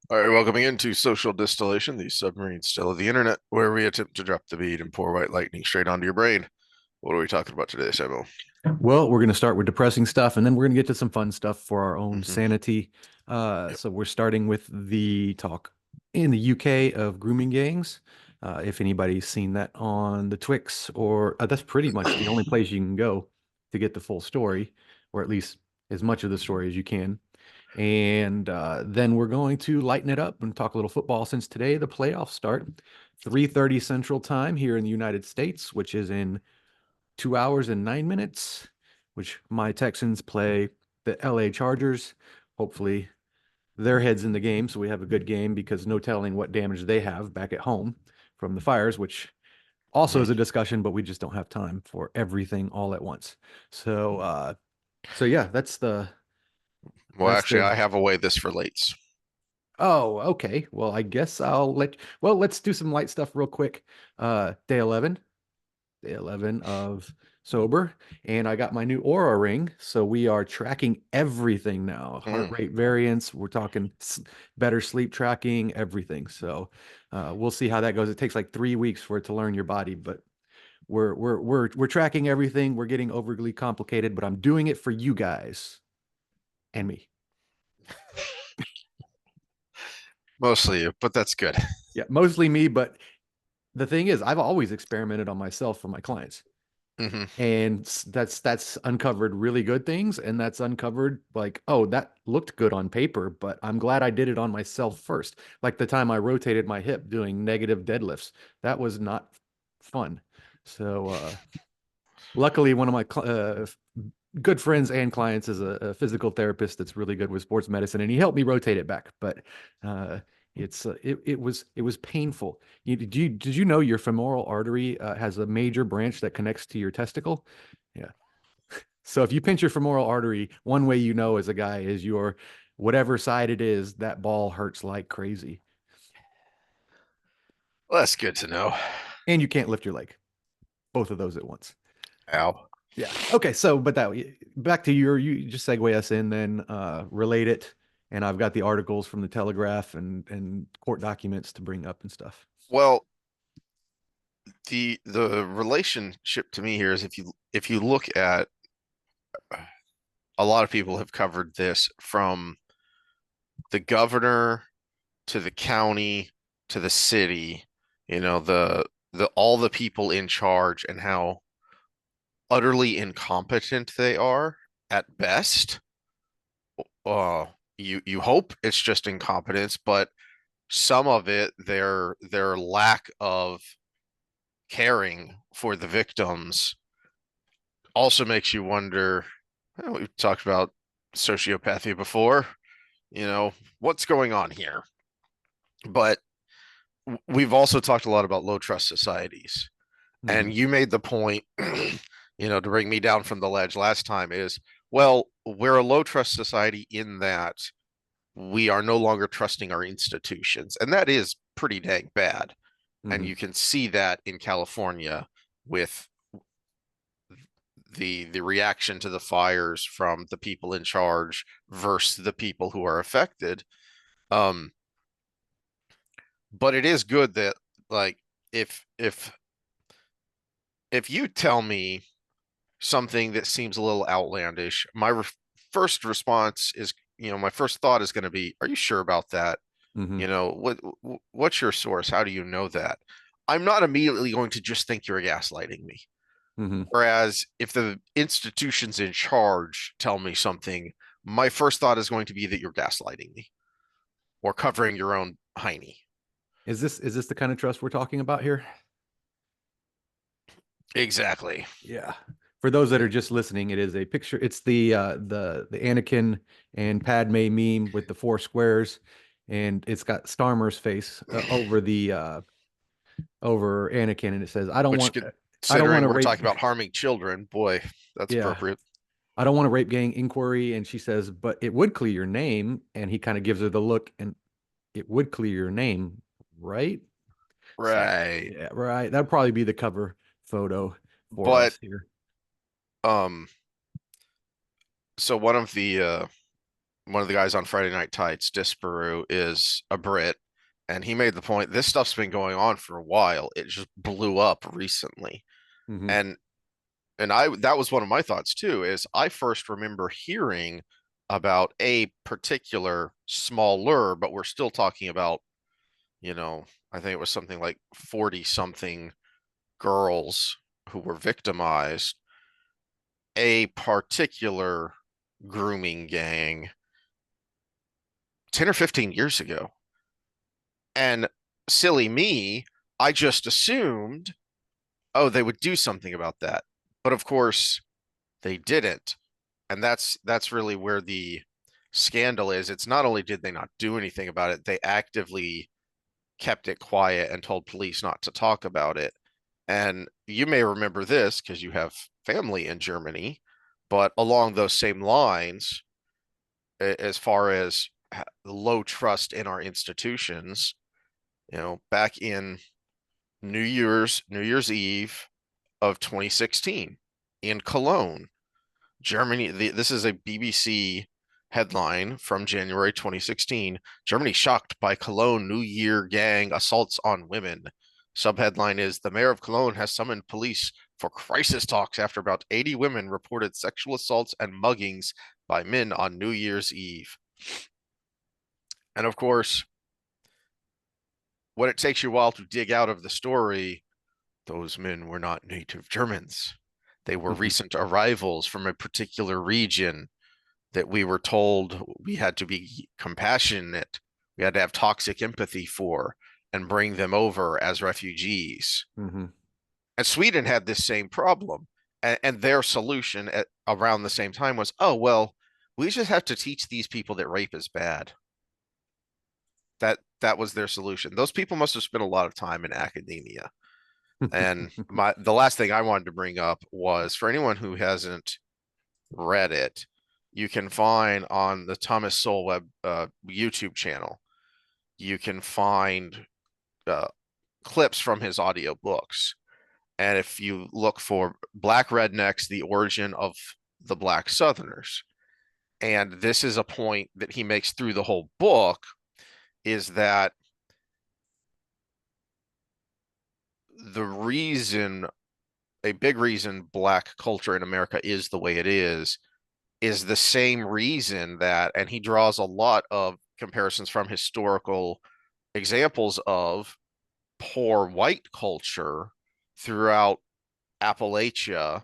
All right, welcome again to Social Distillation, the submarine still of the internet, where we attempt to drop the bead and pour white lightning straight onto your brain. What are we talking about today, Samuel? Well, we're going to start with depressing stuff, and then we're going to get to some fun stuff for our own Hmm. sanity. Yep. So we're starting with the talk in the UK of grooming gangs. If anybody's seen that on the Twix, or that's pretty much the only place you can go to get the full story, or at least as much of the story as you can. And then we're going to lighten it up and talk a little football since today the playoffs start 3:30 Central Time here in the United States, which is in 2 hours and 9 minutes, which my Texans play the LA Chargers. Hopefully, their heads in the game, so we have a good game because no telling what damage they have back at home from the fires, which also Hmm. is a discussion, but we just don't have time for everything all at once. So, so yeah, Well, that's actually, the. I have away this for lates. Oh, okay. Well, I guess I'll let. Well, let's do some light stuff real quick. Day 11. Day 11 of sober, and I got my new Aura ring. So we are tracking everything now. Heart Mm. rate variance. We're talking better sleep tracking, everything. So we'll see how that goes. It takes like 3 weeks for it to learn your body, but we're tracking everything. We're getting overly complicated, but I'm doing it for you guys and me. Mostly you, but that's good. Yeah, mostly me, but the thing is, I've always experimented on myself for my clients. Hmm. And that's uncovered really good things, and that's uncovered like, oh, that looked good on paper, but I'm glad I did it on myself first. Like the time I rotated my hip doing negative deadlifts, that was not fun. So luckily one of my good friends and clients is a physical therapist that's really good with sports medicine, and he helped me rotate it back. But uh, it was painful. Did you know your femoral artery has a major branch that connects to your testicle? Yeah. So if you pinch your femoral artery, one way you know as a guy is your whatever side it is, that ball hurts like crazy, Well, that's good to know. and you can't lift your leg. Both of those at once. Ow. Yeah. Okay. So, but that back to you just segue us in, then relate it, and I've got the articles from the Telegraph and court documents to bring up and stuff. Well, the relationship to me here is if you look at a lot of people have covered this from the governor to the county to the city, the all the people in charge and how utterly incompetent they are at best. Uh, you hope it's just incompetence, but some of it, their lack of caring for the victims also makes you wonder. We've talked about sociopathy before, what's going on here? But we've also talked a lot about low trust societies. Hmm. And you made the point, to bring me down from the ledge last time is, well, we're a low trust society in that we are no longer trusting our institutions. And that is pretty dang bad. And Hmm. you can see that in California with the reaction to the fires from the people in charge versus the people who are affected. Um, but it is good that, like, if you tell me something that seems a little outlandish, my first response is, my first thought is going to be, "Are you sure about that? Hmm. What's your source? How do you know that?" I'm not immediately going to just think you're gaslighting me. Hmm. Whereas if the institutions in charge tell me something, my first thought is going to be that you're gaslighting me or covering your own hiney. Is this the kind of trust we're talking about here? Exactly. Yeah. For those that are just listening, it is a picture. It's the Anakin and Padme meme with the four squares, and it's got Starmer's face over Anakin, and it says, Which, I don't want considering to we're rape." talking about harming children, boy, that's Yeah, appropriate. "I don't want to rape gang inquiry," and she says, "But it would clear your name," and he kind of gives her the look, and it would clear your name, right? So Right. yeah, right. That'd probably be the cover photo for But us here. um so one of the one of the guys on Friday Night Tights, Disparu, is a Brit, and he made the point this stuff's been going on for a while. It just blew up recently. Hmm. And I that was one of my thoughts too, is I first remember hearing about a particular small lure, but we're still talking about, you know, I think it was something like 40 something girls who were victimized, a particular grooming gang 10 or 15 years ago. And silly me, I just assumed, oh, they would do something about that. But of course, they didn't. And that's really where the scandal is. It's not only did they not do anything about it, they actively kept it quiet and told police not to talk about it. And you may remember this because you have family in Germany, but along those same lines, as far as low trust in our institutions, back in New Year's Eve of 2016 in Cologne, Germany. This is a BBC headline from January 2016. Germany shocked by Cologne New Year gang assaults on women. Subheadline is the mayor of Cologne has summoned police for crisis talks after about 80 women reported sexual assaults and muggings by men on New Year's Eve. And of course, when it takes you a while to dig out of the story, those men were not native Germans. They were Hmm. recent arrivals from a particular region that we were told we had to be compassionate, we had to have toxic empathy for, and bring them over as refugees. Hmm. And Sweden had this same problem. And their solution around the same time was, oh, well, we just have to teach these people that rape is bad. That was their solution. Those people must have spent a lot of time in academia. And the last thing I wanted to bring up was for anyone who hasn't read it, you can find on the Thomas Sowell web YouTube channel, you can find uh, clips from his audiobooks. And if you look for Black Rednecks, the origin of the Black Southerners, and this is a point that he makes through the whole book, is that the reason, a big reason Black culture in America is the way it is the same reason that, and he draws a lot of comparisons from historical examples of poor white culture throughout Appalachia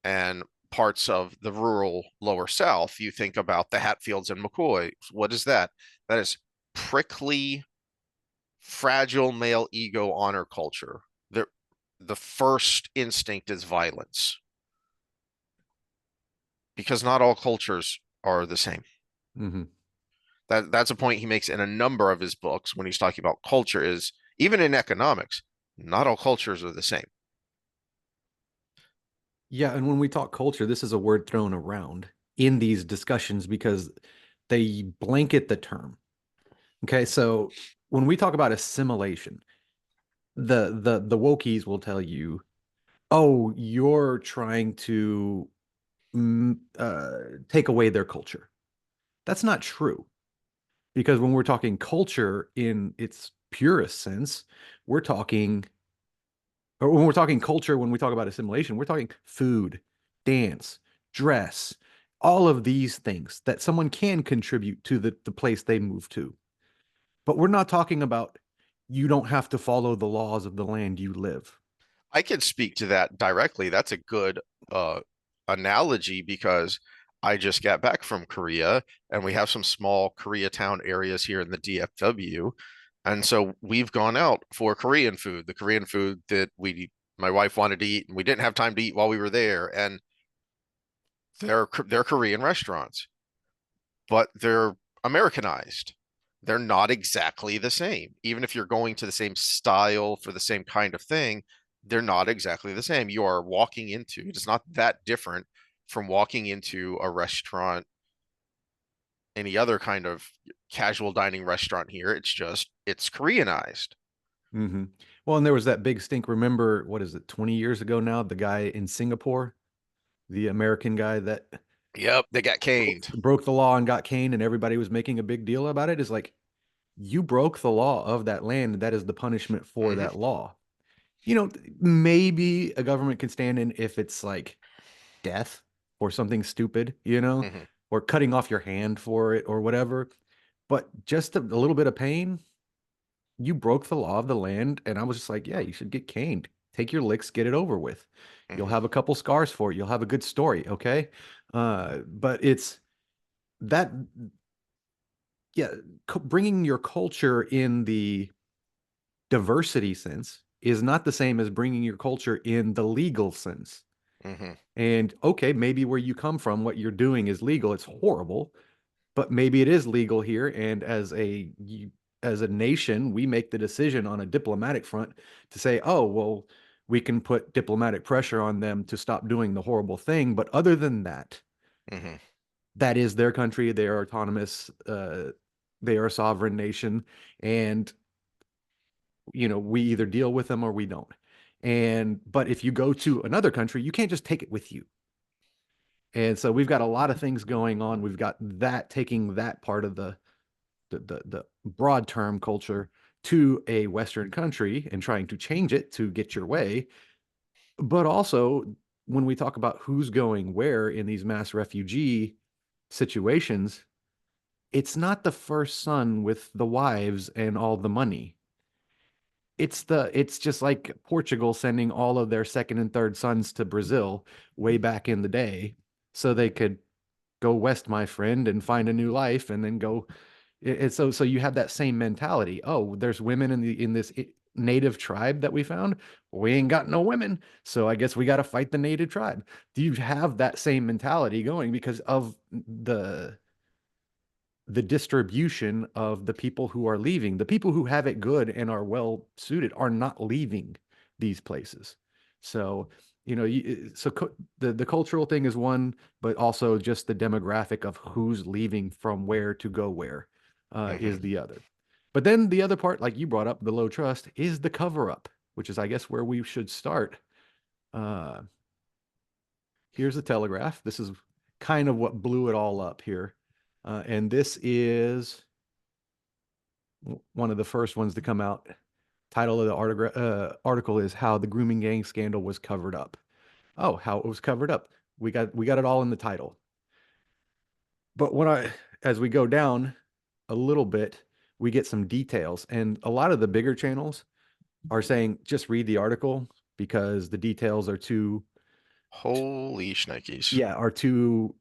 and parts of the rural lower South. You think about the Hatfields and McCoy. What is that? That is prickly, fragile male ego honor culture. The first instinct is violence because not all cultures are the same. Hmm. That's a point he makes in a number of his books when he's talking about culture is even in economics, not all cultures are the same. Yeah, and when we talk culture, this is a word thrown around in these discussions because they blanket the term. Okay, so when we talk about assimilation, the wokies will tell you, "Oh, you're trying to take away their culture." That's not true because when we're talking culture in its purest sense, we're talking, or when we're talking culture, when we talk about assimilation, we're talking food, dance, dress, all of these things that someone can contribute to the place they move to. But we're not talking about you don't have to follow the laws of the land you live. I can speak to that directly. That's a good uh, analogy because I just got back from Korea and we have some small Koreatown areas here in the DFW. And so we've gone out for Korean food, the Korean food that my wife wanted to eat and we didn't have time to eat while we were there. And they're Korean restaurants, but they're Americanized. They're not exactly the same. Even if you're going to the same style for the same kind of thing, they're not exactly the same. You are walking into, it's not that different from walking into a restaurant, any other kind of casual dining restaurant here. It's Koreanized. Hmm. Well, and there was that big stink. Remember, what is it, 20 years ago now? The guy in Singapore, the American guy that Yep, they got caned. broke the law and got caned, and everybody was making a big deal about it. Is like, you broke the law of that land. That is the punishment for Hmm. that law. You know, maybe a government can stand in if it's like death or something stupid, Hmm. or cutting off your hand for it or whatever. But just a little bit of pain, you broke the law of the land. And I was just like, yeah, you should get caned. Take your licks, get it over with. You'll Hmm. have a couple scars for it. You'll have a good story. Okay. But it's that, yeah, bringing your culture in the diversity sense is not the same as bringing your culture in the legal sense. Hmm. And okay, maybe where you come from, what you're doing is legal. It's horrible, but maybe it is legal here. And as a nation, we make the decision on a diplomatic front to say, oh, well, we can put diplomatic pressure on them to stop doing the horrible thing. But other than that, Hmm. that is their country. They are autonomous. They are a sovereign nation, and we either deal with them or we don't. And but if you go to another country, you can't just take it with you. And so we've got a lot of things going on. We've got that taking that part of the broad term culture to a Western country and trying to change it to get your way. But also, when we talk about who's going where in these mass refugee situations, it's not the first son with the wives and all the money. It's just like Portugal sending all of their second and third sons to Brazil way back in the day so they could go west, my friend, and find a new life, and then go. So you have that same mentality. Oh, there's women in this native tribe that we found. We ain't got no women, so I guess we got to fight the native tribe. Do you have that same mentality going because of the distribution of the people who are leaving? The people who have it good and are well suited are not leaving these places. So, the cultural thing is one, but also just the demographic of who's leaving from where to go where Hmm. is the other. But then the other part, like you brought up, the low trust is the cover up, which is, I guess, where we should start. Uh, Here's the Telegraph. This is kind of what blew it all up here. And this is one of the first ones to come out. Title of the article is "How the Grooming Gang Scandal Was Covered Up." Oh, how it was covered up. We got it all in the title. But as we go down a little bit, we get some details, and a lot of the bigger channels are saying just read the article because the details are too, Holy shnikes. yeah, are too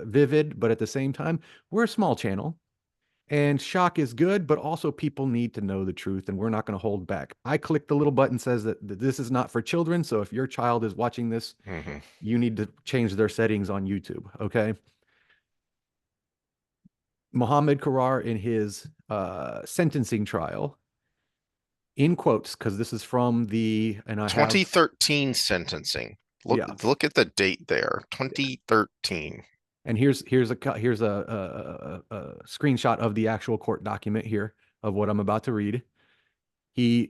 vivid. But at the same time, we're a small channel. And shock is good, but also people need to know the truth, and we're not going to hold back. I click the little button says that this is not for children. So if your child is watching this, Hmm. you need to change their settings on YouTube. Okay. Mohammed Karar in his sentencing trial, in quotes, because this is from and I have, 2013 sentencing. Look, yeah. look at the date there. 2013. And here's a screenshot of the actual court document here of what I'm about to read.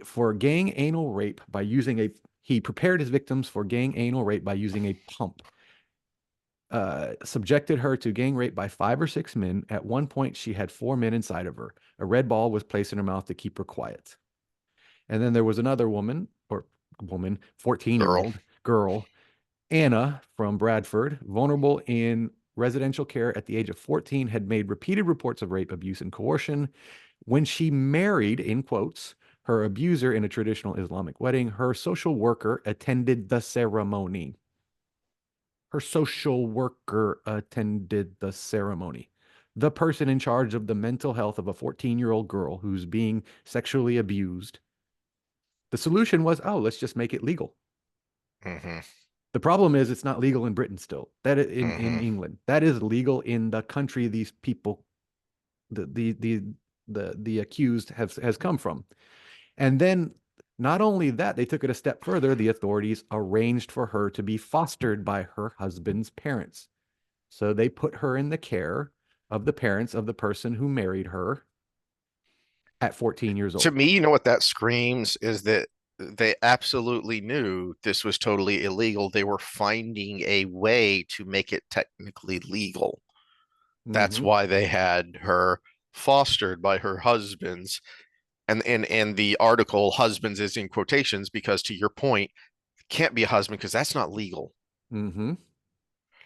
For gang anal rape by using he prepared his victims for gang anal rape by using a pump. Subjected her to gang rape by 5 or 6 men. At one point, she had 4 men inside of her. A red ball was placed in her mouth to keep her quiet. And then there was another woman, 14-year Girl. old girl, Anna from Bradford, vulnerable in residential care at the age of 14, had made repeated reports of rape, abuse, and coercion. When she married, in quotes, her abuser in a traditional Islamic wedding, her social worker attended the ceremony. Her social worker attended the ceremony. The person in charge of the mental health of a 14-year-old girl who's being sexually abused. The solution was, oh, let's just make it legal. Hmm. The problem is it's not legal in Britain still. In Hmm. England. That is legal in the country these people, the accused has come from. And then not only that, they took it a step further. The authorities arranged for her to be fostered by her husband's parents. So they put her in the care of the parents of the person who married her at 14 years To old. me, you know what that screams is that they absolutely knew this was totally illegal. They were finding a way to make it technically legal. That's Hmm. why they had her fostered by her husbands. And the article husbands is in quotations because to your point, can't be a husband because that's not legal. Hmm.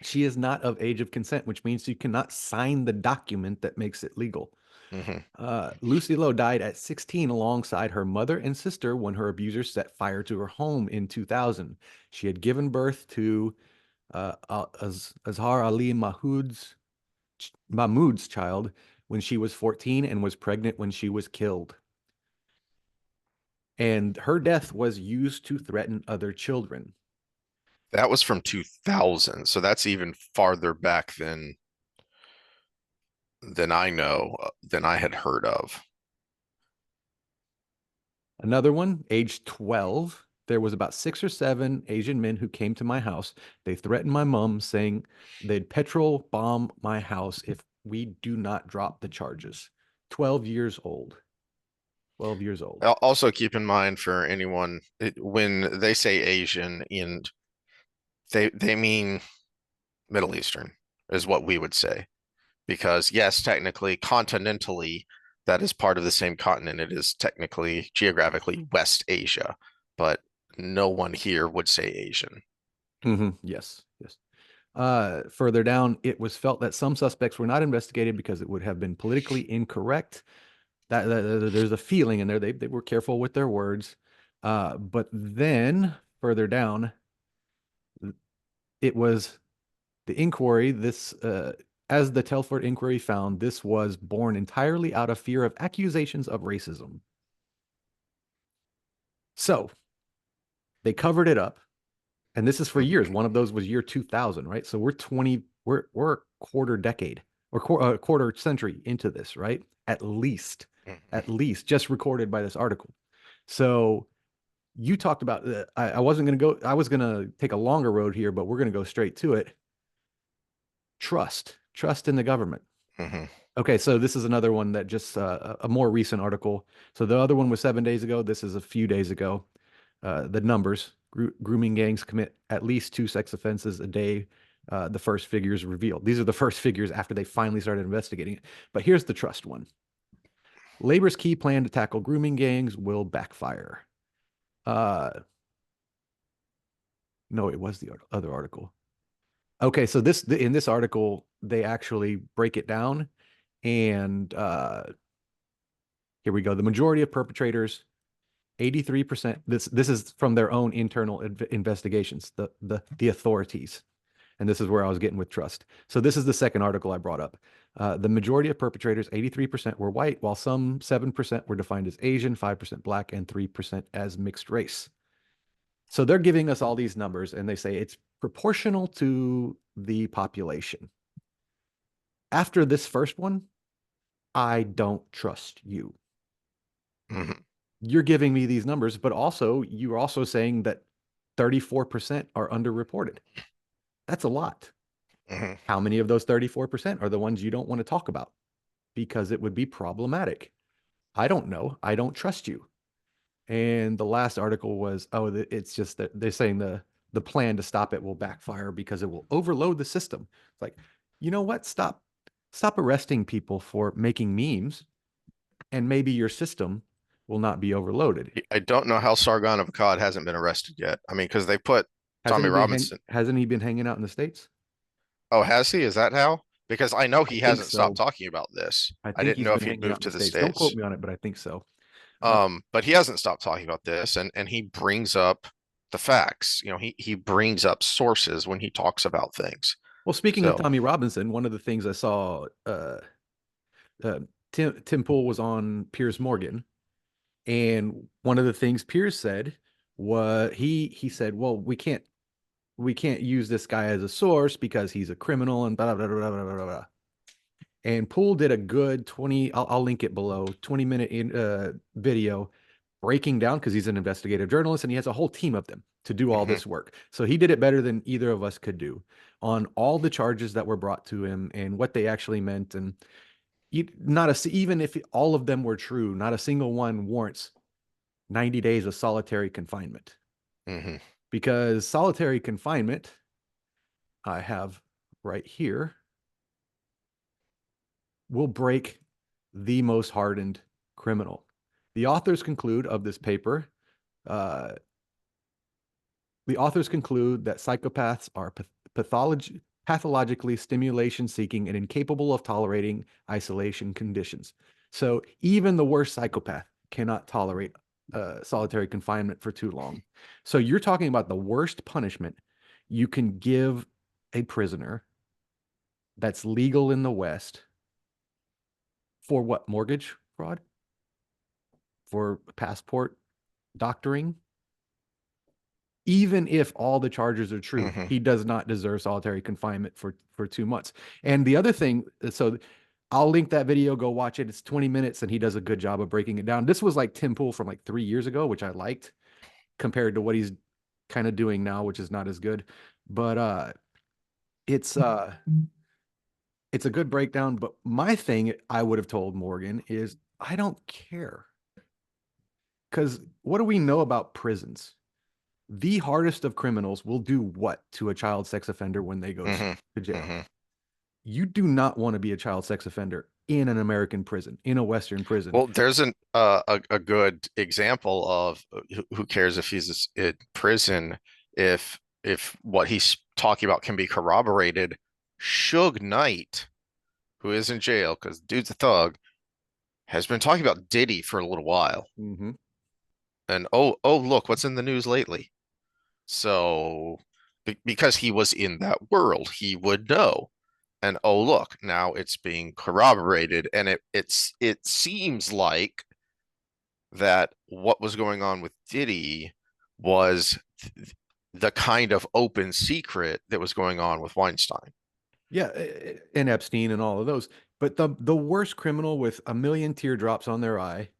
She is not of age of consent, which means you cannot sign the document that makes it legal. Hmm. Lucy Lowe died at 16 alongside her mother and sister when her abuser set fire to her home in 2000. She had given birth to Azhar Ali Mahmoud's child when she was 14 and was pregnant when she was killed. And her death was used to threaten other children. That was from 2000, so that's even farther back than I know, than I had heard of. Another one, age 12, there was about 6 or 7 Asian men who came to my house. They threatened my mom, saying they'd petrol bomb my house if we do not drop the charges. 12 years old. 12 years old. Also, keep in mind for anyone when they say Asian, and they mean Middle Eastern is what we would say. Because yes, technically, continentally, that is part of the same continent. It is technically geographically West Asia, but no one here would say Asian. Yes, yes. Further down, it was felt that some suspects were not investigated because it would have been politically incorrect. There's a feeling in there. They were careful with their words. But then further down, it was the inquiry. As the Telford inquiry found, this was born entirely out of fear of accusations of racism. So they covered it up, and this is for years. One of those was year 2000, right? So we're a quarter decade or quarter century into this, right? At least just recorded by this article. So you talked about, I wasn't going to go, I was going to take a longer road here, but we're going to go straight to it. Trust in the government. Mm-hmm. Okay, so this is another one that just a more recent article. So the other one was 7 days ago. This is a few days ago. The numbers: grooming gangs commit at least 2 sex offenses a day. The first figures revealed. These are the first figures after they finally started investigating it. But here's the trust one: Labor's key plan to tackle grooming gangs will backfire. Uh, no, it was the other article. Okay, so in this article they actually break it down, and here we go. The majority of perpetrators, 83%. This is from their own internal investigations, the authorities. And this is where I was getting with trust. So this is the second article I brought up. The majority of perpetrators, 83%, were white, while some 7% were defined as Asian, 5% black, and 3% as mixed race. So they're giving us all these numbers, and they say it's proportional to the population. After this first one, I don't trust you. Mm-hmm. You're giving me these numbers, but also you're also saying that 34% are underreported. That's a lot. Mm-hmm. How many of those 34% are the ones you don't want to talk about? Because it would be problematic. I don't know. I don't trust you. And the last article was, oh, it's just that they're saying the plan to stop it will backfire because it will overload the system. It's like, you know what? Stop arresting people for making memes, and maybe your system will not be overloaded. I don't know how Sargon of Akkad hasn't been arrested yet. I mean, because they put Tommy Robinson. Hasn't he been hanging out in the States? Oh, has he? Is that how? Because I know I he think hasn't stopped so. talking about this. I I think didn't he's know been if he'd hanging out moved in to the the States. Don't quote States. me on it, but I think so. Uh, But he hasn't stopped talking about this, and he brings up the facts. He brings up sources when he talks about things. well, speaking of So, Tommy Robinson, one of the things I saw, uh, Tim Pool was on Piers Morgan, and one of the things Piers said was he said, "Well, we can't use this guy as a source because he's a criminal and blah blah blah blah blah blah." Blah. And Poole did a good 20, I'll link it below, 20-minute video breaking down because he's an investigative journalist and he has a whole team of them to do all mhm, this work. So he did it better than either of us could do on all the charges that were brought to him and what they actually meant. And not a, even if all of them were true, not a single one warrants 90 days of solitary confinement. Hmm. Because solitary confinement, I have right here, will break the most hardened criminal. The authors conclude of this paper, uh, the authors conclude that psychopaths are pathologically stimulation seeking and incapable of tolerating isolation conditions. So even the worst psychopath cannot tolerate solitary confinement for too long. So you're talking about the worst punishment you can give a prisoner that's legal in the West for what? Mortgage fraud? For passport doctoring? Even if all the charges are true, Hmm. he does not deserve solitary confinement for 2 months. And the other thing, so I'll link that video. Go watch it. It's 20 minutes, and he does a good job of breaking it down. This was like Tim Pool from like 3 years ago, which I liked compared to what he's kind of doing now, which is not as good. But it's uh, it's a good breakdown. But my thing I would have told Morgan is I don't care because what do we know about prisons? The hardest of criminals will do what to a child sex offender when they go Hmm. to jail? Hmm. You do not want to be a child sex offender in an American prison, in a Western prison. Well, there's a good example of who cares if he's in prison if what he's talking about can be corroborated. Suge Knight, who is in jail because dude's a thug, has been talking about Diddy for a little while. Mm-hmm. And oh look, what's in the news lately? So because he was in that world, he would know. And oh look, now it's being corroborated, and it seems like that what was going on with Diddy was the kind of open secret that was going on with Weinstein. Yeah, and Epstein and all of those. But the worst criminal with a million teardrops on their eye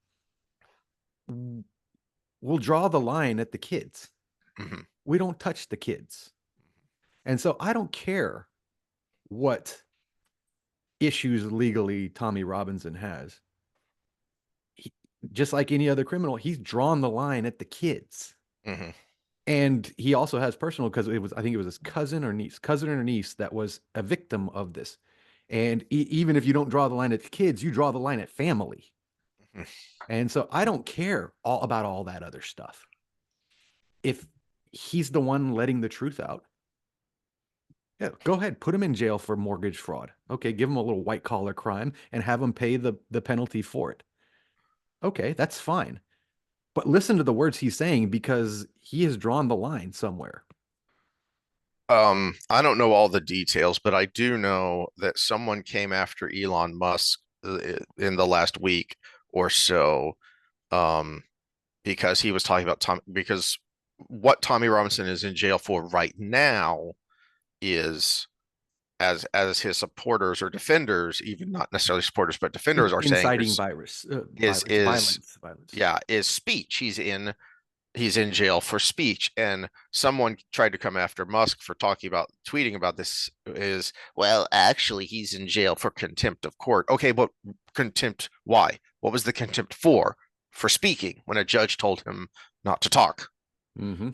will draw the line at the kids. Hmm. We don't touch the kids. And so I don't care what issues legally Tommy Robinson has. He, just like any other criminal, he's drawn the line at the kids. Hmm. And he also has personal because it was, I think it was his cousin or niece that was a victim of this. And even if you don't draw the line at the kids, you draw the line at family. And so I don't care all about all that other stuff. If he's the one letting the truth out, yeah, go ahead, put him in jail for mortgage fraud. Okay, give him a little white collar crime and have him pay the penalty for it. Okay, that's fine. But listen to the words he's saying because he has drawn the line somewhere. I don't know all the details, but I do know that someone came after Elon Musk in the last week or so, um, because he was talking about because what Tommy Robinson is in jail for right now is as his supporters or defenders, even not necessarily supporters, but defenders are saying Inciting virus, is violence. yeah, is speech. He's in jail for speech, and someone tried to come after Musk for tweeting about this is, well, actually he's in jail for contempt of court. Okay, but contempt, why? What was the contempt for? For speaking when a judge told him not to talk. Mm-hmm.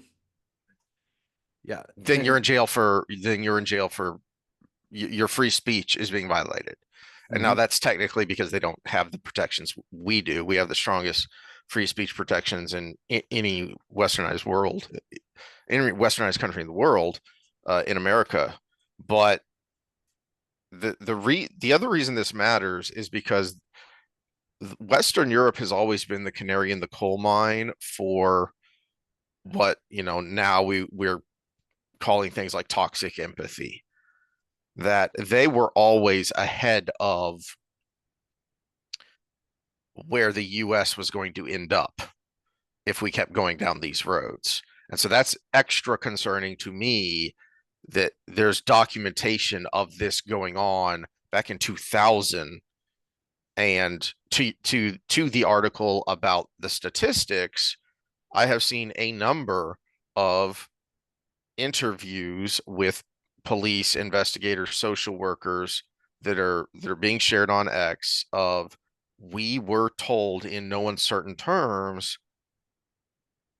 Yeah, Then you're and in jail for your free speech is being violated. And now mm-hmm. that's technically because they don't have the protections we do. We have the strongest free speech protections in any westernized world, any westernized country in the world, in America. But the other reason this matters is because Western Europe has always been the canary in the coal mine for what, now we're calling things like toxic empathy, that they were always ahead of where the US was going to end up if we kept going down these roads. And so that's extra concerning to me that there's documentation of this going on back in 2000, and to the article about the statistics, I have seen a number of interviews with police investigators, social workers that are being shared on X of, we were told in no uncertain terms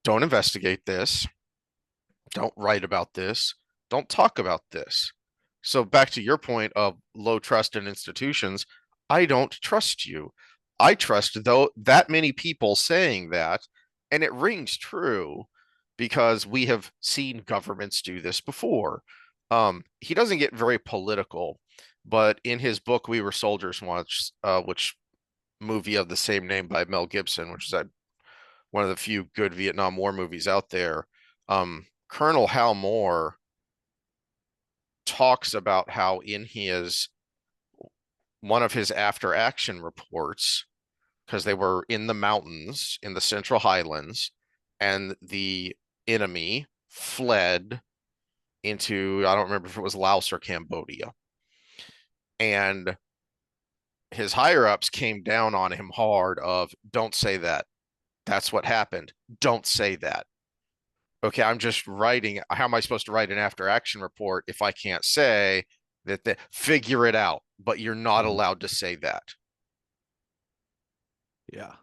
don't investigate this, don't write about this, don't talk about this. So back to your point of low trust in institutions, I don't trust you. I trust though that many people saying that, and it rings true because we have seen governments do this before. He doesn't get very political, but in his book "We Were Soldiers Once," which movie of the same name by Mel Gibson, which is one of the few good Vietnam War movies out there, Colonel Hal Moore talks about how in his one of his after action reports, because they were in the mountains in the Central Highlands, and the enemy fled into, I don't remember if it was Laos or Cambodia. And his higher ups came down on him hard of don't say that. That's what happened. Don't say that. Okay, I'm just writing. How am I supposed to write an after action report if I can't say that? Figure it out, but you're not Mhm. allowed to say that. Yeah.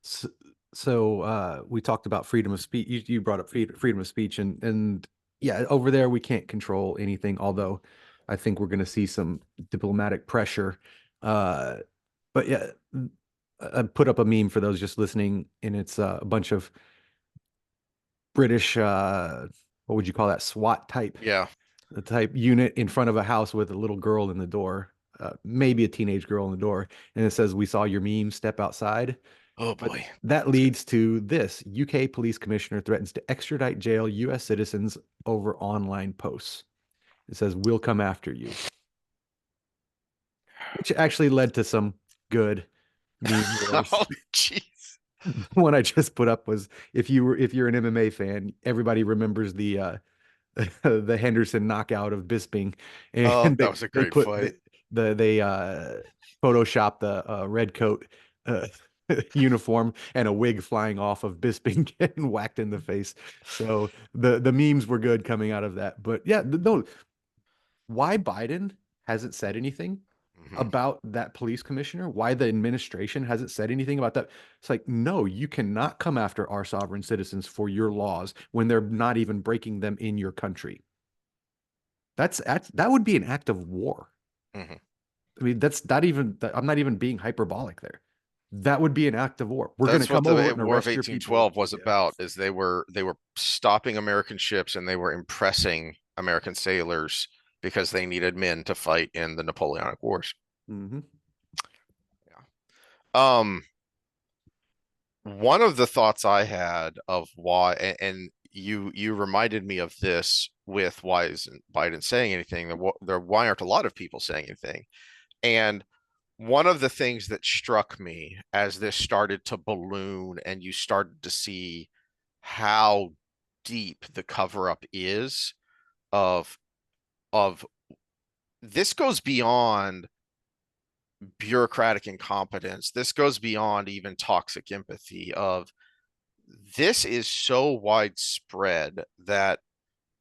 So, so we talked about freedom of speech. You brought up freedom of speech, and yeah, over there we can't control anything. Although I think we're going to see some diplomatic pressure. Uh, but yeah, I put up a meme for those just listening, and it's a bunch of British, what would you call that, SWAT type, Yeah. the type unit in front of a house with a little girl in the door, maybe a teenage girl in the door, and it says, "We saw your meme. Step outside." Oh But boy. that That's good. leads to this. UK police commissioner threatens to extradite jail US citizens over online posts. It says, "We'll come after you," which actually led to some good meme Oh wars. jeez. The one I just put up was if you're an MMA fan, everybody remembers the the Henderson knockout of Bisping, Oh, and that was a they great put fight. they photoshopped the red coat uh, uniform and a wig flying off of Bisping getting whacked in the face. So the memes were good coming out of that. But yeah, no, why Biden hasn't said anything Hmm. about that police commissioner, why the administration hasn't said anything about that. It's like, no, you cannot come after our sovereign citizens for your laws when they're not even breaking them in your country. That would be an act of war. Hmm. I mean, that's not even, I'm not even being hyperbolic there. That would be an act of war. We're going to That's what come over the and War of arrest your people. 1812 was Yeah. about, is they were stopping American ships and they were impressing American sailors because they needed men to fight in the Napoleonic Wars. Hmm. Yeah. One of the thoughts I had of why, and you reminded me of this with why isn't Biden saying anything? Why aren't a lot of people saying anything? And one of the things that struck me as this started to balloon and you started to see how deep the cover up is of of this goes beyond bureaucratic incompetence. This goes beyond even toxic empathy of this is so widespread that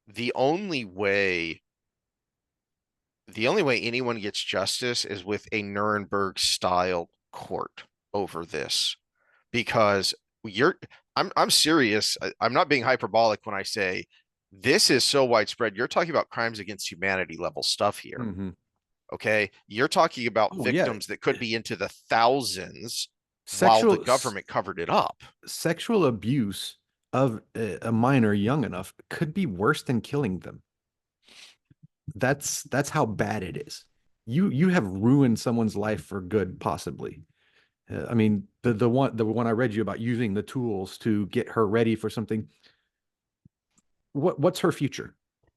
the only way the only way anyone gets justice is with a Nuremberg style court over this because you're I'm serious. I'm not being hyperbolic when I say this is so widespread. You're talking about crimes against humanity level stuff here. Hmm. Okay? You're talking about Oh yeah. victims that could be into the thousands while the Sexual government covered it up. sexual abuse of a minor young enough could be worse than killing them. That's how bad it is. You have ruined someone's life for good, possibly. I mean, the one I read you about using the tools to get her ready for something. What's her future?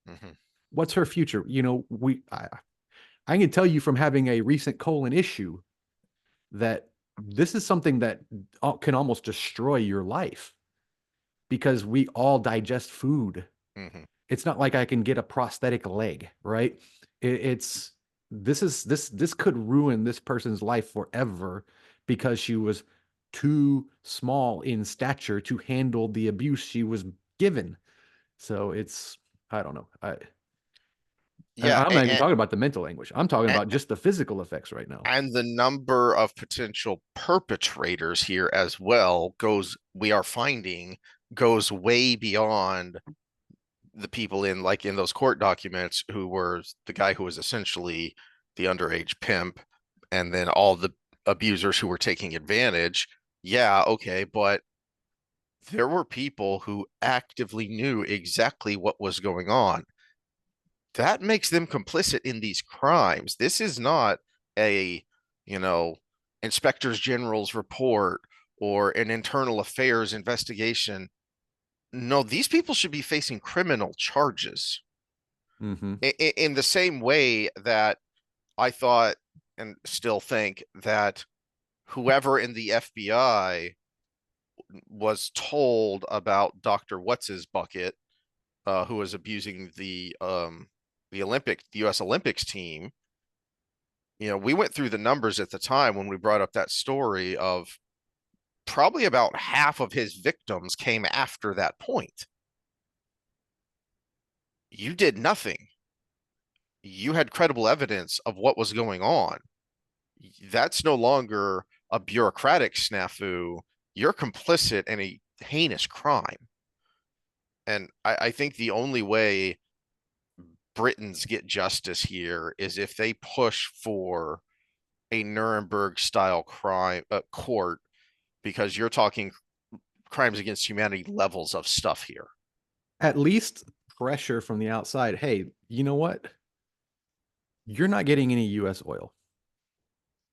Mhm. What's her future? You know, I can tell you from having a recent colon issue that this is something that can almost destroy your life because we all digest food. Mhm. It's not like I can get a prosthetic leg, right? It's this could ruin this person's life forever because she was too small in stature to handle the abuse she was given. So it's I don't know. Yeah, I'm not even talking about the mental anguish. I'm talking and, about just the physical effects right now. and the number of potential perpetrators here as well goes, we are finding goes way beyond the people in like in those court documents who were the guy who was essentially the underage pimp and then all the abusers who were taking advantage. Yeah, okay, but there were people who actively knew exactly what was going on. That makes them complicit in these crimes. This is not a, you know, inspectors general's report or an internal affairs investigation. No, these people should be facing criminal charges Mm-hmm. in the same way that I thought and still think that whoever in the FBI was told about Dr. What's his bucket, who was abusing the U.S. Olympics team. We went through the numbers at the time when we brought up that story of probably about half of his victims came after that point. You did nothing. You had credible evidence of what was going on. That's no longer a bureaucratic snafu. You're complicit in a heinous crime. And I think the only way Britons get justice here is if they push for a Nuremberg style crime court, because you're talking crimes against humanity levels of stuff here. At least pressure from the outside. Hey, you know what? You're not getting any US oil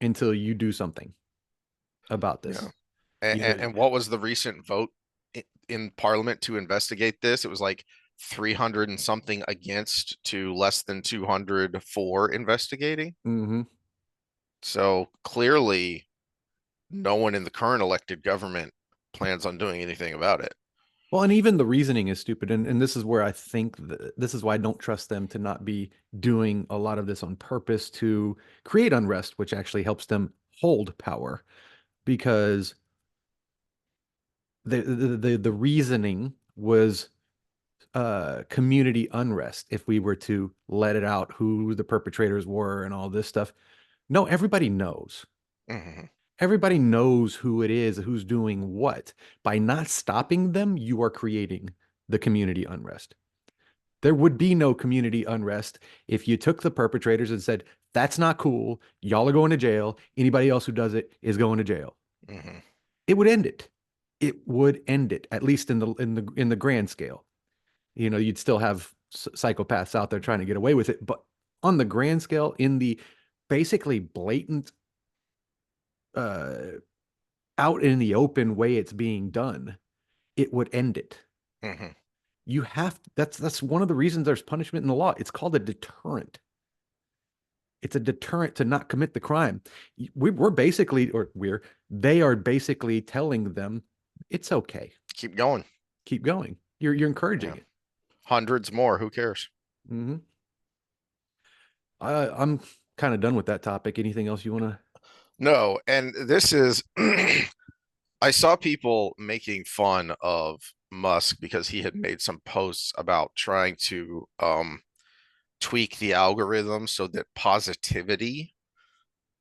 until you do something about Yeah. this. And, You know, and what was the recent vote in Parliament to investigate this? It was like 300 and something against to less than 200 for investigating. mm-hmm. So clearly, no one in the current elected government plans on doing anything about it. Well, and even the reasoning is stupid. And this is where I think this is why I don't trust them to not be doing a lot of this on purpose to create unrest, which actually helps them hold power. Because the reasoning was community unrest if we were to let it out who the perpetrators were and all this stuff. No, everybody knows. Mm-hmm. Everybody knows who it is, who's doing what. By not stopping them, you are creating the community unrest. There would be no community unrest if you took the perpetrators and said, that's not cool. Y'all are going to jail. Anybody else who does it is going to jail. Mm-hmm. It would end it. It would end it, at least in the grand scale. You'd still have psychopaths out there trying to get away with it, but on the grand scale, in the basically blatant uh out in the open way it's being done, it would end it. Mm-hmm. That's one of the reasons there's punishment in the law. It's called a deterrent. It's a deterrent to not commit the crime. We're basically, or they are basically telling them it's okay. Keep going. Keep going. You're encouraging Yeah. it. Hundreds more. Who cares? Hmm. I'm kind of done with that topic. Anything else you want to? No, and this is I saw people making fun of Musk because he had made some posts about trying to tweak the algorithm so that positivity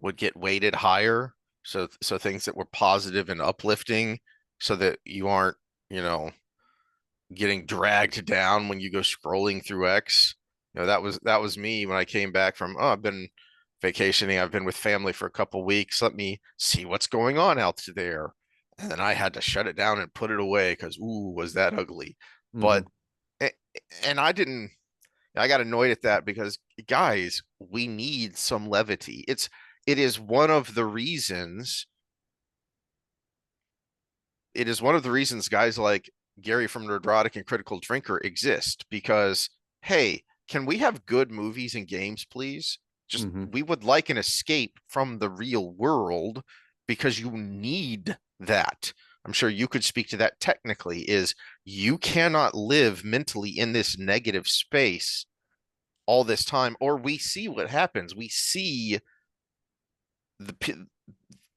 would get weighted higher. So things that were positive and uplifting so that you aren't, you know, getting dragged down when you go scrolling through X. That was me when I came back from, oh, I've been vacationing. I've been with family for a couple weeks. Let me see what's going on out there. And then I had to shut it down and put it away because, ooh, was that ugly. Hmm. But and I got annoyed at that because guys, we need some levity. It is one of the reasons it is one of the reasons guys like Gary from Nerdrotic and Critical Drinker exist because, hey, can we have good movies and games, please? Just Hmm. we would like an escape from the real world because you need that. I'm sure you could speak to that technically, is you cannot live mentally in this negative space all this time, or we see what happens. We see the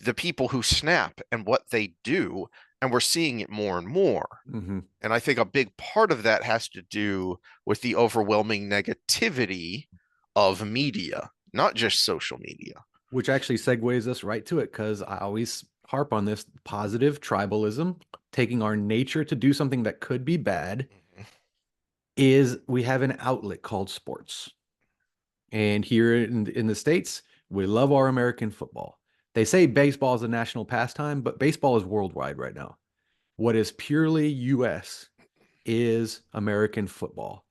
the people who snap and what they do, and we're seeing it more and more. Hmm. And I think a big part of that has to do with the overwhelming negativity of media, not just social media. Which actually segues us right to it because I always harp on this positive tribalism taking our nature to do something that could be bad, Mhm. is we have an outlet called sports. And here in the States, we love our American football. They say baseball is a national pastime, but baseball is worldwide right now. What is purely US is American football.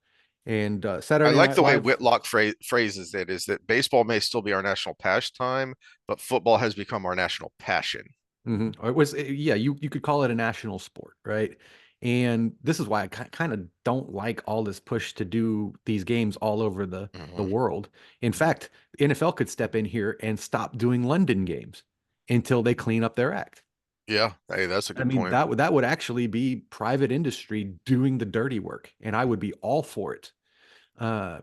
And I Saturday like Night the way Live. Whitlock phrases it, is that baseball may still be our national pastime, but football has become our national passion. Or it was, yeah, you could call it a national sport, right? And this is why I kind of don't like all this push to do these games all over the Mhm. world. In fact, NFL could step in here and stop doing London games until they clean up their act. Yeah, hey, that's a I good mean, point. that would actually be private industry doing the dirty work, and I would be all for it. Uh,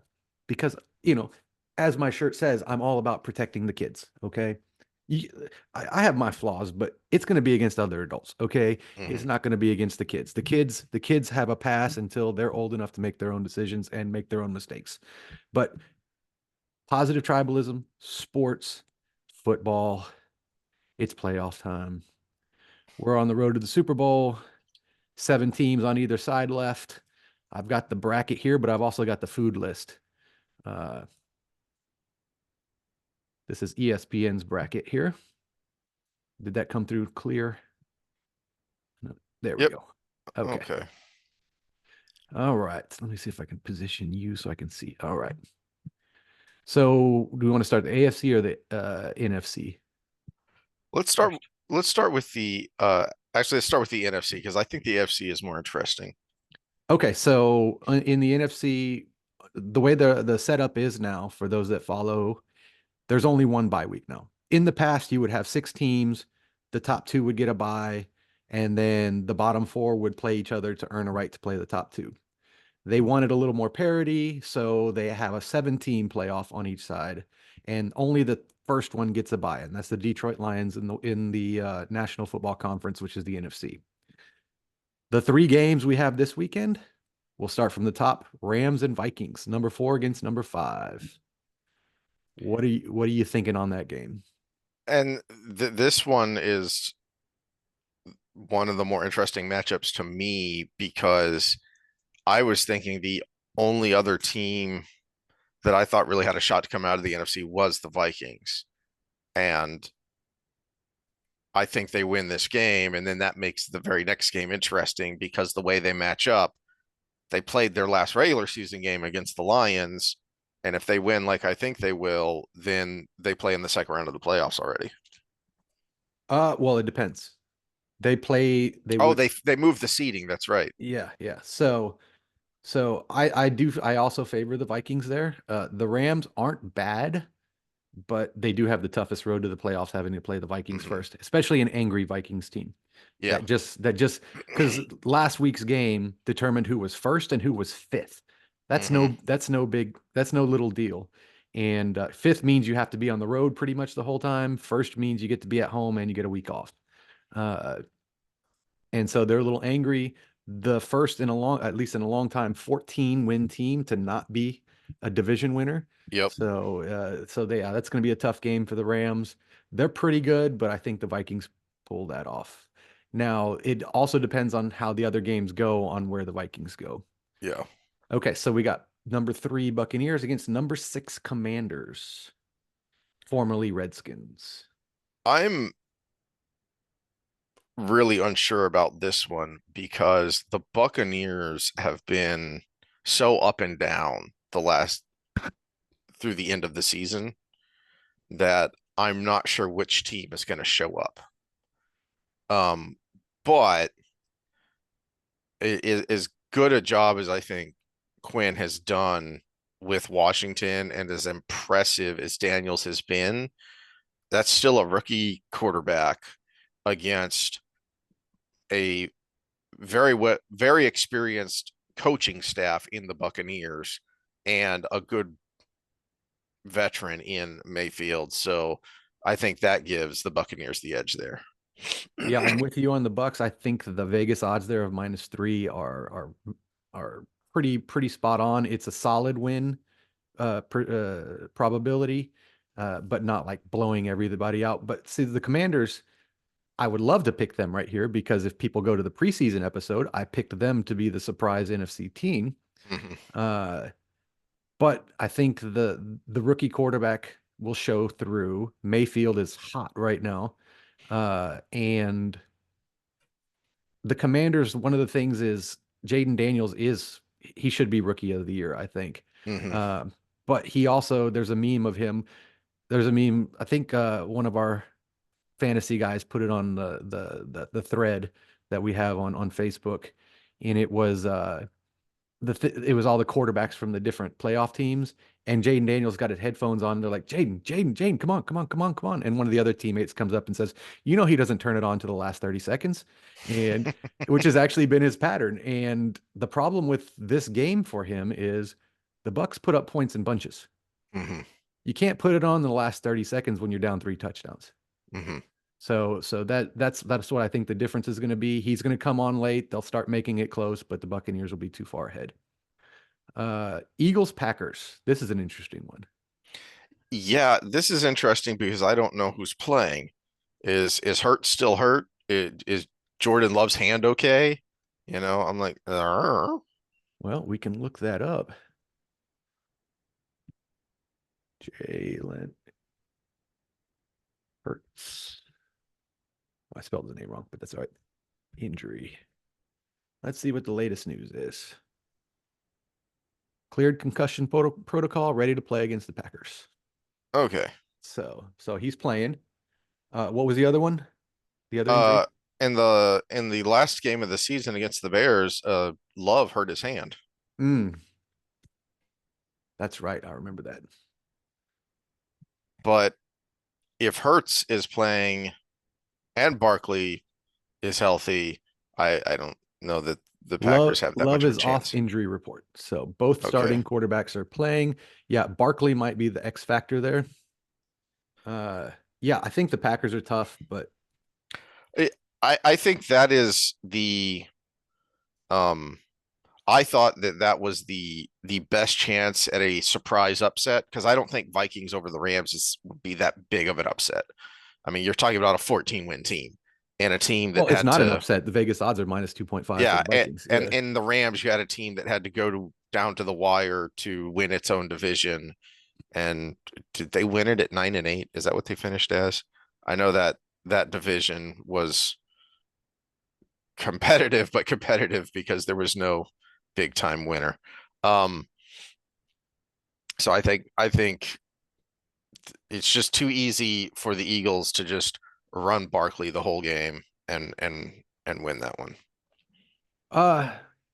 because, you know, as my shirt says, I'm all about protecting the kids. Okay. You, I have my flaws, but it's going to be against other adults. Okay. It's Mhm. not going to be against the kids. The kids have a pass until they're old enough to make their own decisions and make their own mistakes. But positive tribalism, sports, football, it's playoff time. We're on the road to the Super Bowl. 7 teams on either side left. I've got the bracket here, but I've also got the food list. Uh, This is ESPN's bracket here. Did that come through clear? No, there we Yep. go. Okay. Okay. All right. Let me see if I can position you so I can see. All right. So, do we want to start the AFC or the NFC Let's start first? let's start with the actually let's start with the NFC because I think the AFC is more interesting. Okay. So, in the NFC, the way the setup is now for those that follow, there's only one bye week now. In the past, you would have 6 teams. The top two would get a bye, and then the bottom four would play each other to earn a right to play the top two. They wanted a little more parity, so they have a 7 team playoff on each side, and only the first one gets a bye, and that's the Detroit Lions in the National Football Conference, which is the NFC. The 3 games we have this weekend, we'll start from the top: Rams and Vikings, number 4 against number 5. What are you thinking on that game? And this one is one of the more interesting matchups to me because I was thinking the only other team that I thought really had a shot to come out of the NFC was the Vikings. And I think they win this game. And then that makes the very next game interesting because the way they match up, they played their last regular season game against the Lions. And if they win, like I think they will, then they play in the second round of the playoffs already. Well, it depends. They Oh, would, they moved the seeding. That's right. yeah, yeah. So I also favor the Vikings there. The Rams aren't bad, but they do have the toughest road to the playoffs, having to play the Vikings Hmm. first, especially an angry Vikings team. Yeah. That just because last week's game determined who was first and who was fifth. Hmm. That's no little deal. And fifth means you have to be on the road pretty much the whole time. First means you get to be at home and you get a week off. Uh, and so they're a little angry. The first in a long, at least in a long time, 14-win team to not be a division winner. Yep. So that's going to be a tough game for the Rams. They're pretty good, but I think the Vikings pull that off. Now, it also depends on how the other games go on where the Vikings go. Yeah. Okay, so we got number 3 Buccaneers against number 6 Commanders, formerly Redskins. I'm really unsure about this one because the Buccaneers have been so up and down the last through the end of the season that I'm not sure which team is going to show up. Um, but as good a job as I think Quinn has done with Washington and as impressive as Daniels has been, that's still a rookie quarterback against a very experienced coaching staff in the Buccaneers and a good veteran in Mayfield. So I think that gives the Buccaneers the edge there. Yeah, I'm with you on the Bucks. I think the Vegas odds there of -3 are pretty spot on. It's a solid win probability, but not like blowing everybody out. But see, the Commanders, I would love to pick them right here because if people go to the preseason episode, I picked them to be the surprise NFC team. Hmm. Uh, but I think the rookie quarterback will show through. Mayfield is hot right now. And the Commanders, one of the things is Jaden Daniels is he should be rookie of the year, I think. Hmm. Uh, but he also there's a meme of him. There's a meme. I think one of our fantasy guys put it on the thread that we have on Facebook, and it was it was all the quarterbacks from the different playoff teams. And Jaden Daniels got his headphones on. They're like, Jaden, come on, come on, come on, come on. And one of the other teammates comes up and says, he doesn't turn it on to the last 30 seconds. And which has actually been his pattern. And the problem with this game for him is the Bucks put up points in bunches. Hmm. You can't put it on in the last 30 seconds when you're down 3 touchdowns. Hmm. So that's what I think the difference is going to be. He's going to come on late. They'll start making it close, but the Buccaneers will be too far ahead. Eagles Packers. This is an interesting one. Yeah, this is interesting because I don't know who's playing. Is Hurt still hurt? Is Jordan Love's hand okay? I'm like, Well, we can look that up. Jalen Hurts. I spelled the name wrong, but that's all right. Injury. Let's see what the latest news is. Cleared concussion protocol, ready to play against the Packers. okay. So he's playing. What was the other one? The other injury? Uh, in the last game of the season against the Bears, Love hurt his hand. Mm, that's right. I remember that. But if Hurts is playing and Barkley is healthy, I don't know that the Love Packers have that Love much of a is off chance. injury report. So both Okay. starting quarterbacks are playing. Yeah, Barkley might be the X factor there. Uh, yeah, I think the Packers are tough, but I I think that is the um I thought that that was the best chance at a surprise upset because I don't think Vikings over the Rams would be that big of an upset. I mean, you're talking about a 14 win team and a team well, that it's had not an to, upset. The Vegas odds are minus 2.5 for yeah, the Vikings. and Yeah. in the Rams, you had a team that had to go down to the wire to win its own division. And did they win it at 9-8? Is that what they finished as? I know that that division was competitive, but competitive because there was no big time winner. Um, so I think it's just too easy for the Eagles to just run Barkley the whole game and win that one. Uh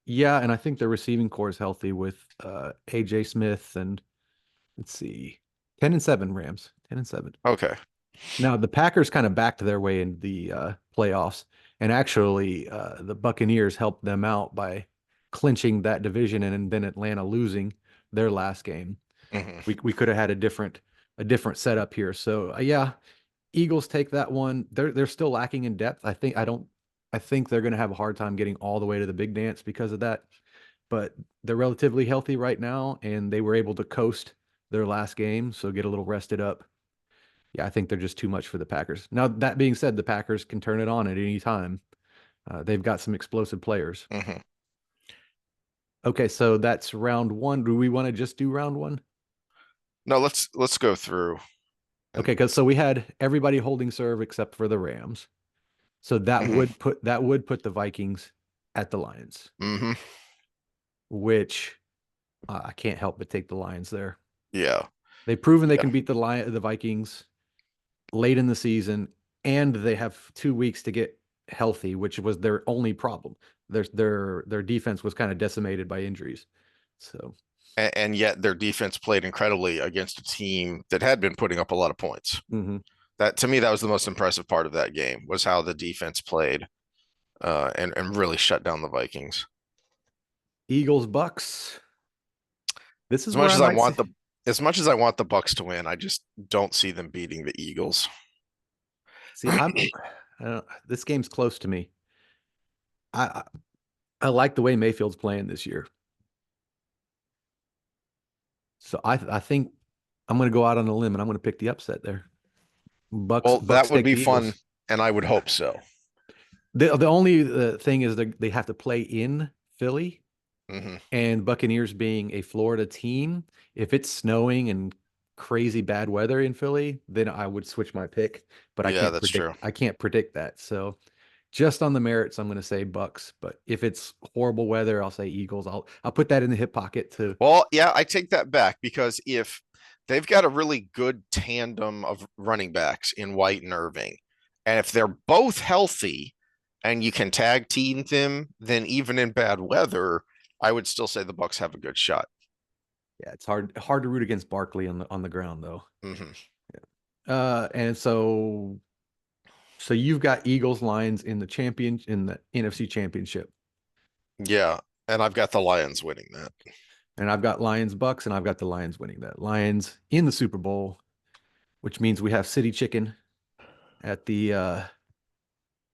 yeah, and I think the receiving core is healthy with AJ Smith and let's see. 10-7 Rams. 10-7. Okay. Now the Packers kind of backed their way in the playoffs, and actually the Buccaneers helped them out by clinching that division, and then Atlanta losing their last game. Hmm. We could have had a different setup here. So yeah, Eagles take that one. They're still lacking in depth. I think they're going to have a hard time getting all the way to the big dance because of that. But they're relatively healthy right now, and they were able to coast their last game, so get a little rested up. Yeah, I think they're just too much for the Packers. Now, that being said, the Packers can turn it on at any time. They've got some explosive players. Hmm. Okay, so that's round one. Do we want to just do round one? No, let's go through Okay, and because so we had everybody holding serve except for the Rams. So hmm. that would put the Vikings at the Lions, Hmm. which I can't help but take the Lions there. Yeah. They've proven they Yeah. can beat the Vikings late in the season, and they have 2 weeks to get healthy, which was their only problem. Their defense was kind of decimated by injuries. So And yet their defense played incredibly against a team that had been putting up a lot of points. mhm. That to me, that was the most impressive part of that game was how the defense played and really shut down the Vikings. Eagles Bucks. This As is where much I as I might want say, the as much as I want the Bucks to win, I just don't see them beating the Eagles. see, this game's close to me. I I like the way Mayfield's playing this year, so I think I'm going to go out on a limb and I'm going to pick the upset there. Bucks Well, that Bucks would take be the fun. Eagles. and I would hope so. The only thing is they have to play in Philly, Hmm. and Buccaneers being a Florida team, if it's snowing and crazy bad weather in Philly, then I would switch my pick, but Yeah, that's true. I can't predict that. So just on the merits, I'm going to say Bucks, but if it's horrible weather, I'll say Eagles. I'll put that in the hip pocket to Well, yeah, I take that back because if they've got a really good tandem of running backs in White and Irving, and if they're both healthy and you can tag team them, then even in bad weather, I would still say the Bucks have a good shot. yeah, it's hard to root against Barkley on the ground though. Hmm. And so you've got Eagles Lions in the NFC Championship. Yeah, and I've got the Lions winning that. And I've got Lions Bucks, and I've got the Lions winning that. Lions in the Super Bowl, which means we have City Chicken at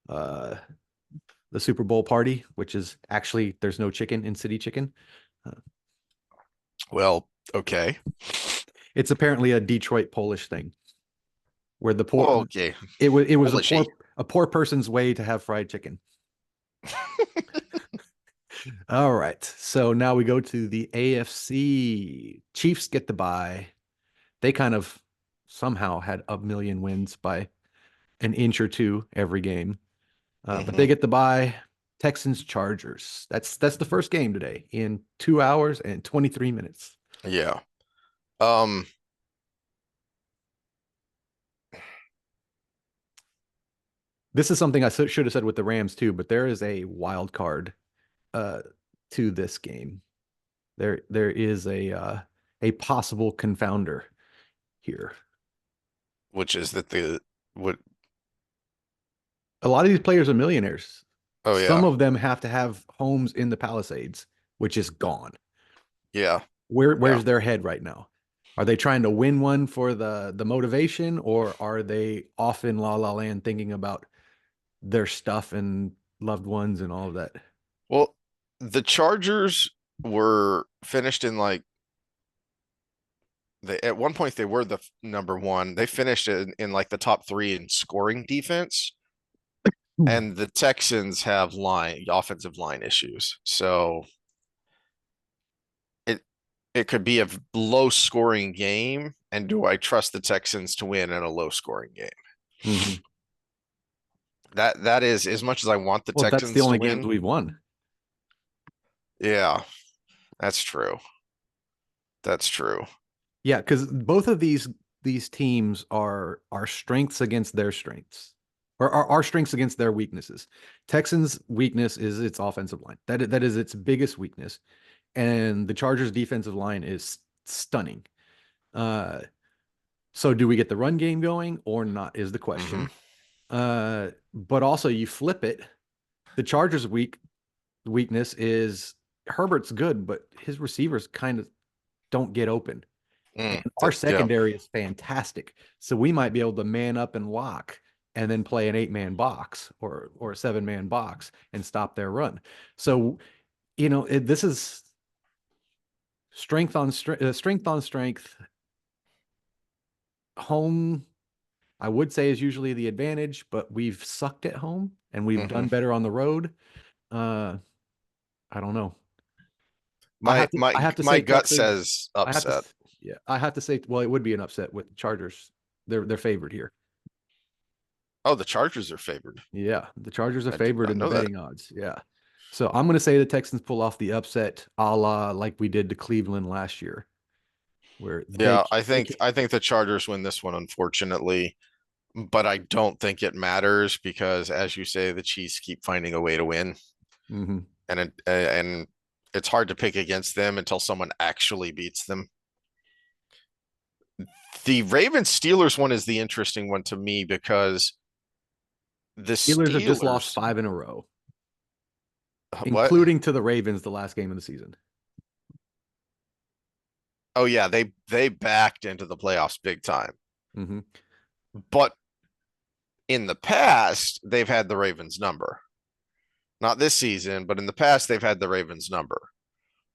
uh the Super Bowl party, which is actually there's no chicken in City Chicken. Uh, Well, okay. it's apparently a Detroit Polish thing where the poor Okay. it was Polishy. a poor person's way to have fried chicken. All right. So now we go to the AFC. Chiefs get the bye. They kind of somehow had a million wins by an inch or two every game. But Hmm. they get the bye. Texans Chargers. That's the first game today in 2 hours and 23 minutes. Yeah. Um, This is something I should have said with the Rams too, but there is a wild card uh, to this game. There is a possible confounder here. which is that the what A lot of these players are millionaires. oh Some yeah. of them have to have homes in the Palisades, which is gone. Yeah. Yeah. Where's their head right now? Are they trying to win one for the motivation, or are they off in La La Land thinking about their stuff and loved ones and all of that? Well, the Chargers were finished in like they at one point they were the number one. They finished in like the top three in scoring defense, Hmm. and the Texans have offensive line issues. So it it could be a low scoring game. And do I trust the Texans to win in a low scoring game? Hmm. That is as much as I want the Well, that's the Texans to only games win. we've won. Yeah, that's true. That's true. Yeah, because both of these teams are our strengths against their strengths, or our strengths against their weaknesses. Texans' weakness is its offensive line. That is its biggest weakness, and the Chargers' defensive line is stunning. Uh, so do we get the run game going or not is the Hmm. question. But also you flip it. The Chargers' weakness is Herbert's good, but his receivers kind of don't get open. And our Yeah. secondary is fantastic. So we might be able to man up and lock and then play an 8-man box or a 7-man box and stop their run. So, this is strength on strength. Home, I would say, is usually the advantage, but we've sucked at home and we've Hmm. done better on the road. Uh, I don't know. My I my have to my say gut Texans. says I have to upset. yeah, I have to say, well, it would be an upset with the Chargers. They're favored here. Oh, the Chargers are favored. Yeah, the Chargers are I did favored not in the know that. betting odds. Yeah. So I'm going to say the Texans pull off the upset a la like we did to Cleveland last year, where Yeah, they came. I think the Chargers win this one, unfortunately, but I don't think it matters because, as you say, the Chiefs keep finding a way to win, Mhm. and it's hard to pick against them until someone actually beats them. The Ravens Steelers one is the interesting one to me because the Steelers have just lost Steelers, 5 in a row, what? including to the Ravens the last game of the season. Oh yeah, they backed into the playoffs big time. Hmm. But in the past, they've had the Ravens number. Not this season, but in the past, they've had the Ravens number.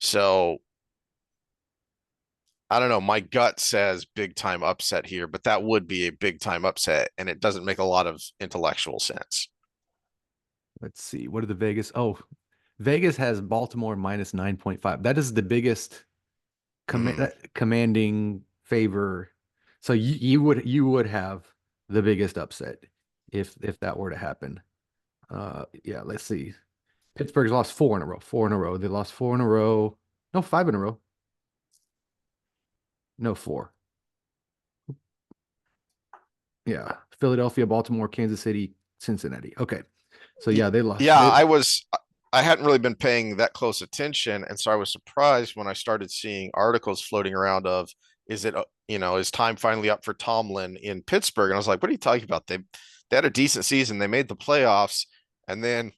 So I don't know. My gut says big time upset here, but that would be a big time upset, and it doesn't make a lot of intellectual sense. Let's see. What are the Vegas? Oh, Vegas has Baltimore minus 9.5. That is the biggest Hmm. commanding favor. So you would have the biggest upset if that were to happen. Yeah, let's see. Pittsburgh's lost four in a row. Four in a row. They lost four in a row. No, five in a row. No, four. Yeah. Philadelphia, Baltimore, Kansas City, Cincinnati. Okay. So yeah, they lost. Yeah, I hadn't really been paying that close attention, and so I was surprised when I started seeing articles floating around of, is it, is time finally up for Tomlin in Pittsburgh? And I was like, what are you talking about? They had a decent season, they made the playoffs, and then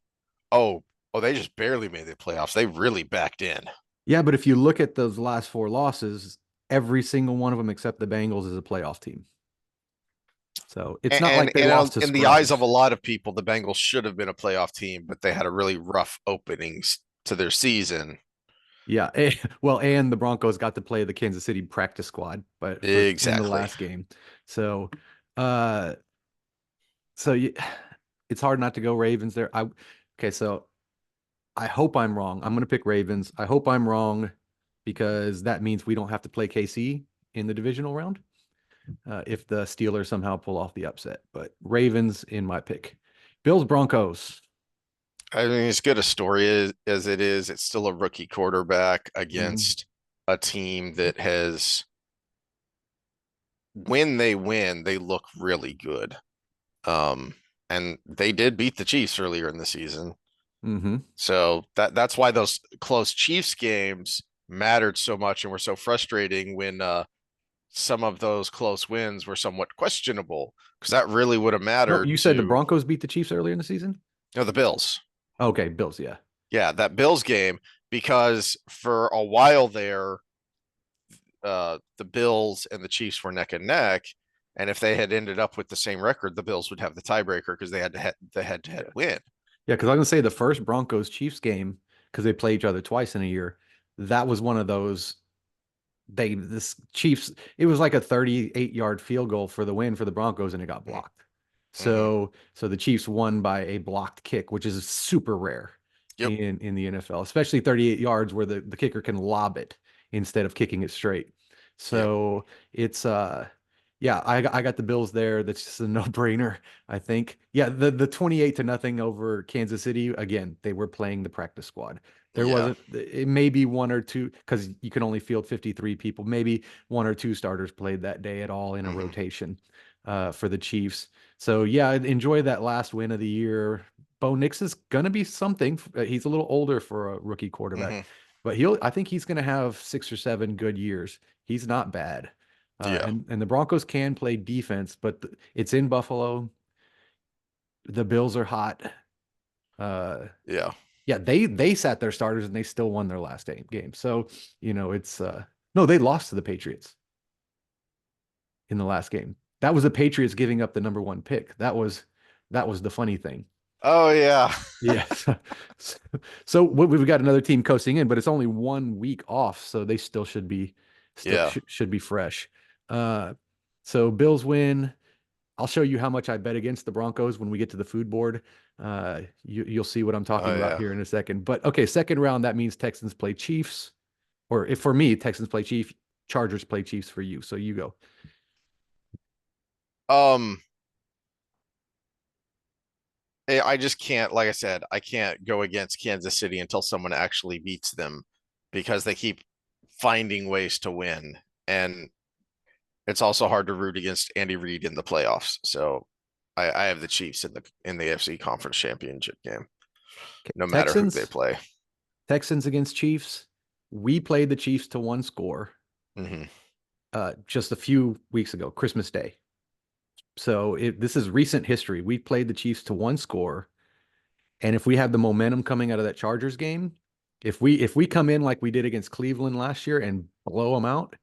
oh they just barely made the playoffs. They really backed in. Yeah, but if you look at those last four losses, every single one of them except the Bengals is a playoff team. So it's not like they lost to In the eyes of a scrubs. lot of people, the Bengals should have been a playoff team, but they had a really rough openings to their season. Yeah, well, and the Broncos got to play the Kansas City practice squad, but for in the Exactly. last game. So, uh, so you, it's hard not to go Ravens there. Okay, so I hope I'm wrong. I'm going to pick Ravens. I hope I'm wrong because that means we don't have to play KC in the divisional round if the Steelers somehow pull off the upset. But Ravens in my pick. Bills Broncos. I mean, as good a story as it is, it's still a rookie quarterback Mhm. against a team that has, when they win, they look really good. Um, and they did beat the Chiefs earlier in the season. Mhm. So that's why those close Chiefs games mattered so much and were so frustrating when some of those close wins were somewhat questionable, because that really would have No, mattered you to, said the Broncos beat the Chiefs earlier in the season? the Bills. Okay, Bills, yeah. Yeah, that Bills game, because for a while there, the Bills and the Chiefs were neck and neck. And if they had ended up with the same record, the Bills would have the tiebreaker because they had to the head to head Yeah. win. Yeah, because I was gonna say the first Broncos Chiefs game, because they play each other twice in a year, that was one of those this Chiefs, it was like a 38-yard field goal for the win for the Broncos, and it got blocked. Mm-hmm. So the Chiefs won by a blocked kick, which is super rare Yep. in the NFL, especially 38 yards where the kicker can lob it instead of kicking it straight. Yep. So it's yeah, I got the Bills there. That's just a no-brainer, I think. Yeah, the 28 to nothing over Kansas City, again, they were playing the practice squad. There Yeah. wasn't, it may be one or two, because you can only field 53 people. Maybe one or two starters played that day at all in a Mm-hmm. rotation for the Chiefs. So, yeah, enjoy that last win of the year. Bo Nix is going to be something. He's a little older for a rookie quarterback, Mm-hmm. but I think he's going to have 6 or 7 good years. He's not bad. Yeah. And the Broncos can play defense, but it's in Buffalo. The Bills are hot. Uh, Yeah. yeah, they sat their starters and they still won their last game. So, it's no, they lost to the Patriots in the last game. That was the Patriots giving up the number one pick. That was the funny thing. Oh yeah. Yeah. So we've got another team coasting in, but it's only 1 week off, so they still Yeah. should be fresh. Uh, so Bills win. I'll show you how much I bet against the Broncos when we get to the food board. You'll see what I'm Oh talking about yeah. here in a second. But okay, second round, that means Texans play Chiefs. Or if for me, Texans play Chiefs, Chargers play Chiefs for you. So you go. Um, I just can't, like I said, I can't go against Kansas City until someone actually beats them, because they keep finding ways to win. And it's also hard to root against Andy Reid in the playoffs. So I have the Chiefs in the AFC Conference Championship game, Okay. no matter who they play. Texans against Chiefs. We played the Chiefs to one score Hmm. just a few weeks ago, Christmas Day. So this is recent history. We played the Chiefs to one score. And if we have the momentum coming out of that Chargers game, if we come in like we did against Cleveland last year and blow them out,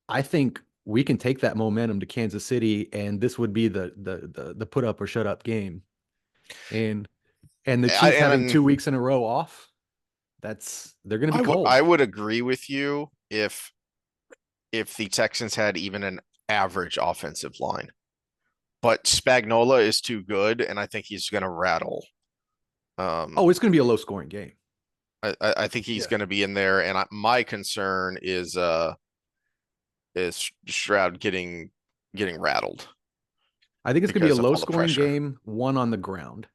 I think we can take that momentum to Kansas City, and this would be the put up or shut up game. And the Chiefs I having mean, 2 weeks in a row off, they're going to be I cold. would agree with you if if the Texans had even an average offensive line. But Spagnola is too good, and I think he's going to rattle. Um, Oh, it's going to be a low scoring game. I think he's Yeah. going to be in there, and my concern is Stroud getting rattled I think it's going to be a because of low all the scoring pressure. game, one on the ground,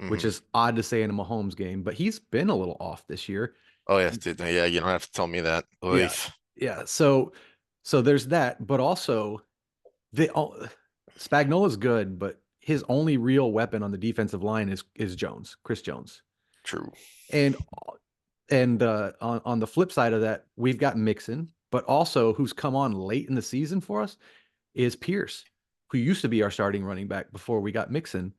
which Hmm. is odd to say in a Mahomes game, but he's been a little off this year. Oh yeah, yeah. You don't have to tell me that. Yeah. Oif. Yeah. So there's that, but also the Spagnola's good, but his only real weapon on the defensive line is Jones, Chris Jones. True. And on the flip side of that, we've got Mixon, but also who's come on late in the season for us is Pierce, who used to be our starting running back before we got Mixon.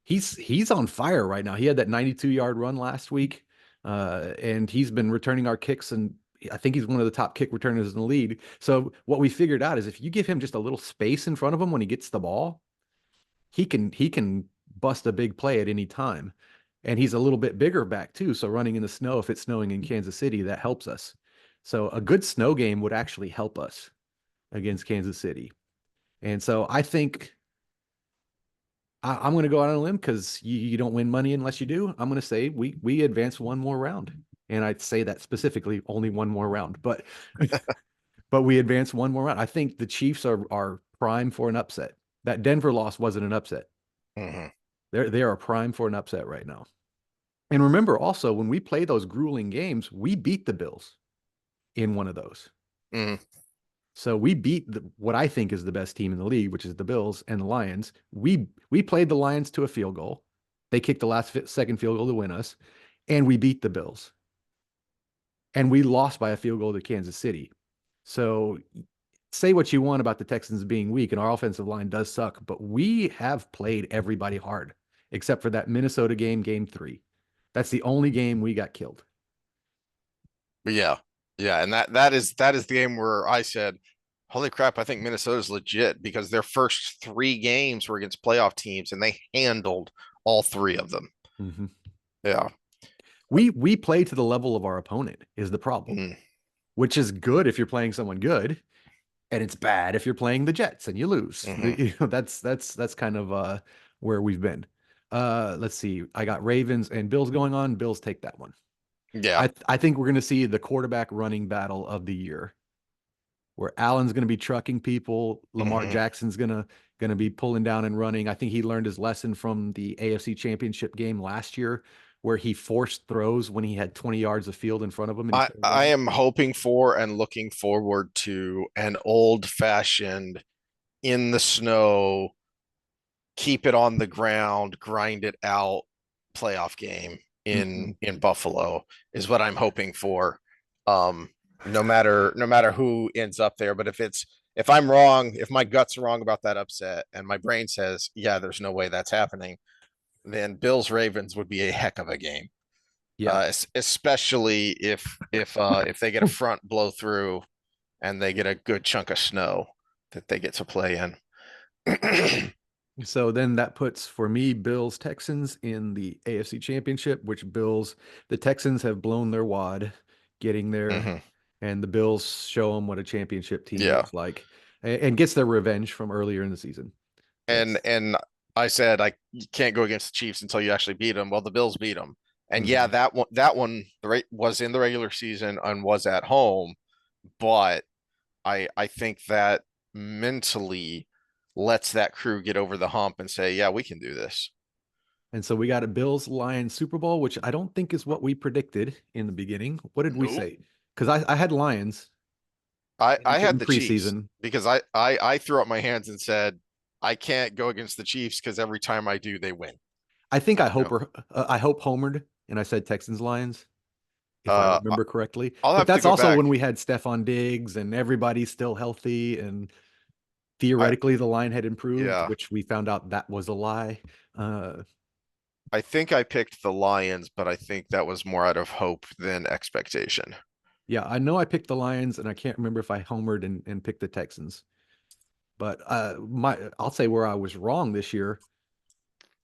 He's on fire right now. He had that 92-yard run last week, and he's been returning our kicks, and I think he's one of the top kick returners in the league. So what we figured out is if you give him just a little space in front of him when he gets the ball, he can bust a big play at any time. And he's a little bit bigger back too. So running in the snow, if it's snowing in Kansas City, that helps us. So a good snow game would actually help us against Kansas City. And so I think I'm going to go out on a limb because you don't win money unless you do. I'm going to say we advance one more round, and I'd say that specifically only one more round, but we advance one more round. I think the Chiefs are prime for an upset. That Denver loss wasn't an upset. Hmm. They are prime for an upset right now. And remember also when we play those grueling games, we beat the Bills in one of those. Hmm. So we beat what I think is the best team in the league, which is the Bills and the Lions. We played the Lions to a field goal. They kicked the last second field goal to win us, and we beat the Bills. And we lost by a field goal to Kansas City. So say what you want about the Texans being weak, and our offensive line does suck, but we have played everybody hard, except for that Minnesota game, game 3. That's the only game we got killed. But yeah, yeah, and that is the game where I said, "Holy crap! I think Minnesota's legit," because their first three games were against playoff teams, and they handled all three of them. Mm-hmm. Yeah. We play to the level of our opponent is the problem, Mm. which is good if you're playing someone good, and it's bad if you're playing the Jets and you lose. Hmm. That's kind of where we've been. Let's see. I got Ravens and Bills going on. Bills take that one. Yeah. I think we're going to see the quarterback running battle of the year, where Allen's going to be trucking people, Lamar Hmm. Jackson's going to be pulling down and running. I think he learned his lesson from the AFC Championship game last year, where he forced throws when he had 20 yards of field in front of him and he couldn't I run. am hoping for and looking forward to an old fashioned in the snow, keep it on the ground, grind it out playoff game Mhm. in Buffalo is what I'm hoping for. Um, no matter who ends up there, but if I'm wrong, if my gut's wrong about that upset and my brain says, yeah, there's no way that's happening, then Bills Ravens would be a heck of a game. Yeah. Especially if they get a front blow through and they get a good chunk of snow that they get to play in. So then that puts for me Bills Texans in the AFC Championship, which the Texans have blown their wad getting there, Hmm. and the Bills show them what a championship team Yeah. looks like, and gets their revenge from earlier in the season. and That's and I said you can't go against the Chiefs until you actually beat them. Well, the Bills beat them, and yeah, Mhm. that one was in the regular season and was at home, but I think that mentally lets that crew get over the hump and say, yeah, we can do this. And so we got a Bills Lions Super Bowl, which I don't think is what we predicted in the beginning. What did we Nope. say? Because I had Lions I in had the Chiefs preseason. because I threw up my hands and said I can't go against the Chiefs because every time I do, they win. I think You know, I hope homered, and I said Texans Lions, if I uh, remember correctly. I'll But have to that's go also back. when we had Stefon Diggs and everybody's still healthy, and I theoretically the line had improved, Yeah. which we found out that was a lie. I think I picked the Lions, but I think that was more out of hope than expectation. Yeah, I know I picked the Lions, and I can't remember if I homered and picked the Texans. But I'll say where I was wrong this year.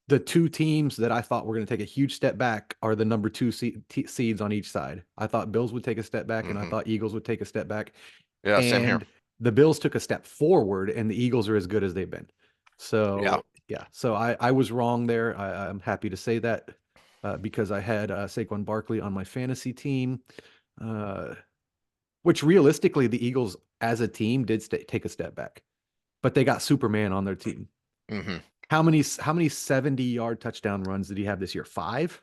The two teams that I thought were going to take a huge step back are the number two seeds on each side. I thought Bills would take a step back, and I Hmm. thought Eagles would take a step back. Yeah, same here. And the Bills took a step forward, and the Eagles are as good as they've been. Yeah. So yeah, so I was wrong there. I'm happy to say that because I had Saquon Barkley on my fantasy team, uh, which realistically the Eagles as a team did take a step back, but they got Superman on their team. Hmm. How many 70-yard touchdown runs did he have this year? Five,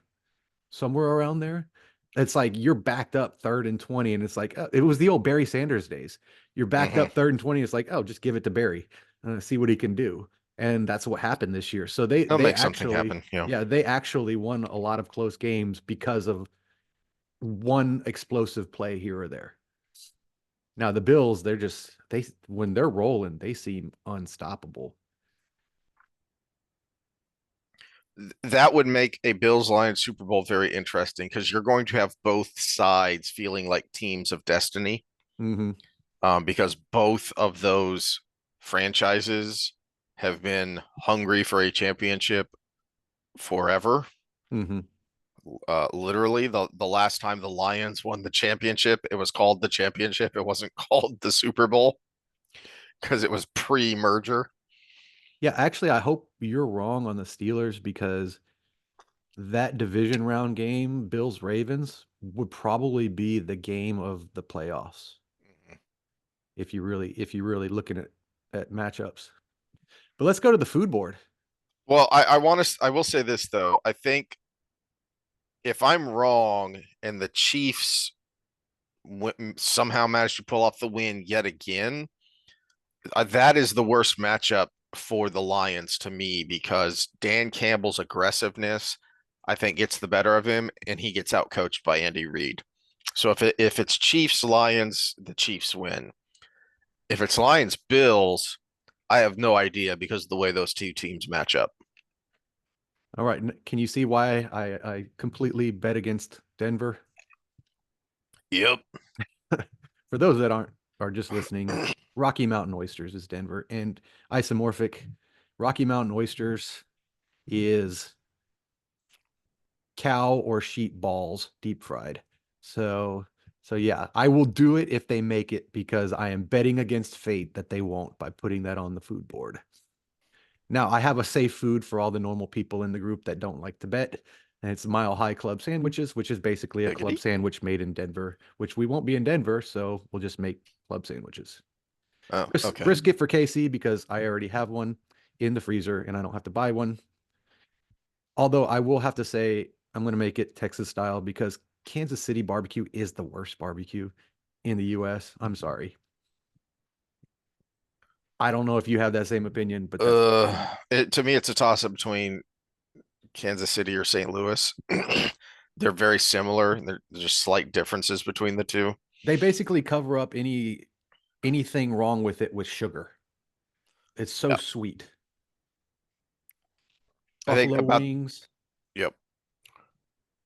somewhere around there. It's like you're backed up 3rd and 20, and it's like it was the old Barry Sanders days. You're backed Hmm. up 3rd and 20. It's like, oh, just give it to Barry, see what he can do, and that's what happened this year. So they They'll they make something actually, happen. Yeah. yeah, they actually won a lot of close games because of one explosive play here or there. Now the Bills, they when they're rolling, they seem unstoppable. That would make a Bills Lions Super Bowl very interesting because you're going to have both sides feeling like teams of destiny. Hmm. Because both of those franchises have been hungry for a championship forever. Hmm. Literally, the last time the Lions won the championship, it was called the championship. It wasn't called the Super Bowl because it was pre-merger. Yeah, actually, I hope you're wrong on the Steelers because that division round game, Bills Ravens, would probably be the game of the playoffs if you really looking at matchups. But let's go to the food board. Well, I will say this though. I think if I'm wrong and the Chiefs somehow manage to pull off the win yet again, that is the worst matchup for the Lions to me because Dan Campbell's aggressiveness, I think, gets the better of him, and he gets outcoached by Andy Reid. So if it's Chiefs Lions, the Chiefs win. If it's Lions Bills, I have no idea because of the way those two teams match up. All right, can you see why I completely bet against Denver? Yep. For those that are just listening, Rocky Mountain Oysters is Denver, and isomorphic Rocky Mountain Oysters is cow or sheep balls deep fried. So so yeah, I will do it if they make it because I am betting against fate that they won't by putting that on the food board. Now, I have a safe food for all the normal people in the group that don't like to bet. And it's Mile High Club sandwiches, which is basically a club Biggity. sandwich made in Denver, which we won't be in Denver, so we'll just make club sandwiches. Oh, okay. Brisket for KC because I already have one in the freezer and I don't have to buy one. Although I will have to say I'm going to make it Texas style because Kansas City barbecue is the worst barbecue in the US. I'm sorry. I don't know if you have that same opinion, but that's my opinion. To me, it's a toss up between Kansas City or St. Louis. They're very similar. There's just slight differences between the two. They basically cover up anything wrong with it with sugar. It's so Yeah, sweet. I think Buffalo about. wings. Yep.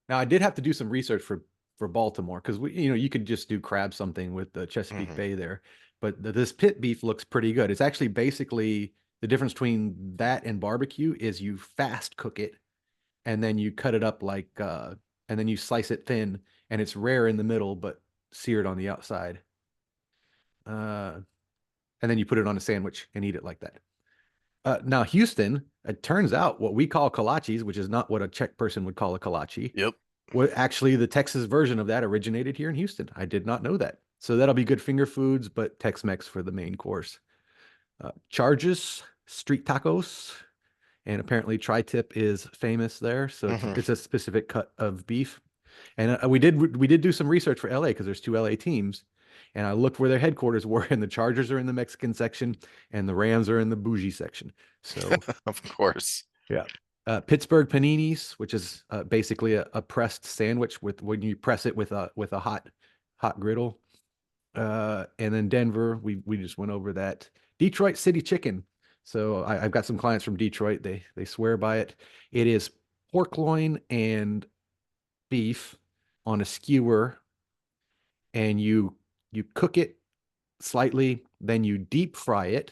Now I did have to do some research for Baltimore because you could just do crab something with the Chesapeake Hmm. Bay there, but this pit beef looks pretty good. It's actually basically the difference between that and barbecue is you fast cook it and then you cut it up and then you slice it thin and it's rare in the middle but seared on the outside. Uh, and then you put it on a sandwich and eat it like that. Now, Houston, it turns out what we call kolaches, which is not what a Czech person would call a kolache, Yep. what actually the Texas version of that originated here in Houston. I did not know that. So that'll be good finger foods, but Tex-Mex for the main course. Charges, street tacos, and apparently tri-tip is famous there. So it's Hmm. it's a specific cut of beef. And we did do some research for LA because there's two LA teams. And I looked where their headquarters were, and the Chargers are in the Mexican section, and the Rams are in the bougie section. So Of course. yeah. Pittsburgh paninis, which is basically a pressed sandwich with when you press it with a hot griddle. And then Denver, we just went over that. Detroit City Chicken. So I've got some clients from Detroit. They swear by it. It is pork loin and beef on a skewer, and you cook it slightly, then you deep fry it,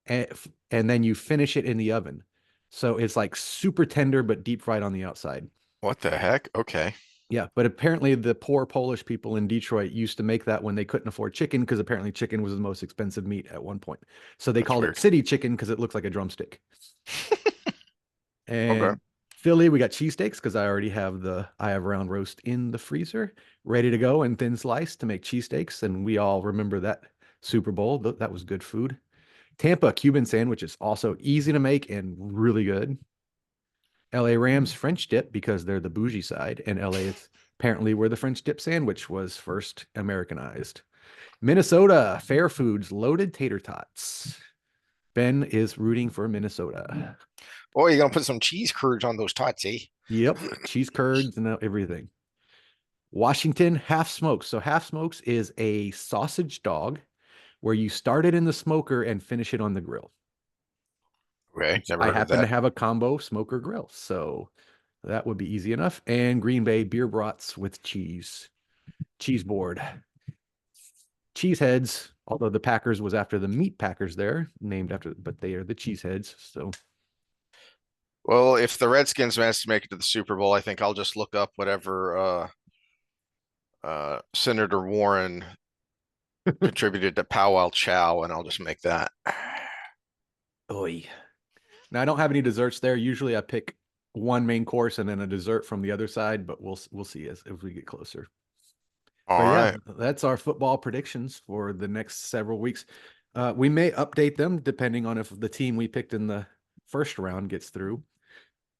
and, and then you finish it in the oven. So it's like super tender but deep fried on the outside. What the heck? Okay. Yeah, but apparently the poor Polish people in Detroit used to make that when they couldn't afford chicken because apparently chicken was the most expensive meat at one point. So they That's called it weird. city chicken because it looks like a drumstick. Okay. And Philly, we got cheesesteaks because I have round roast in the freezer, ready to go and thin slice to make cheesesteaks. And we all remember that Super Bowl. That was good food. Tampa Cuban sandwich is also easy to make and really good. LA Rams French dip because they're the bougie side, and LA is apparently where the French dip sandwich was first Americanized. Minnesota Fair Foods loaded tater tots. Ben is rooting for Minnesota. Oh, you're gonna put some cheese curds on those tots, eh? Yep, cheese curds and everything. Washington half smokes. So half smokes is a sausage dog where you start it in the smoker and finish it on the grill. Okay, never I heard of happen to that. have a combo smoker grill, so that would be easy enough. And Green Bay beer brats with cheese board, cheese heads. Although the Packers was after the meat Packers there, named after, but they are the cheese heads. So Well, if the Redskins manage to make it to the Super Bowl, I think I'll just look up whatever Senator Warren contributed to Powwow Chow, and I'll just make that. Oy. Now I don't have any desserts there. Usually I pick one main course and then a dessert from the other side, but we'll see as we get closer. But All yeah, right. that's our football predictions for the next several weeks. We may update them depending on if the team we picked in the first round gets through.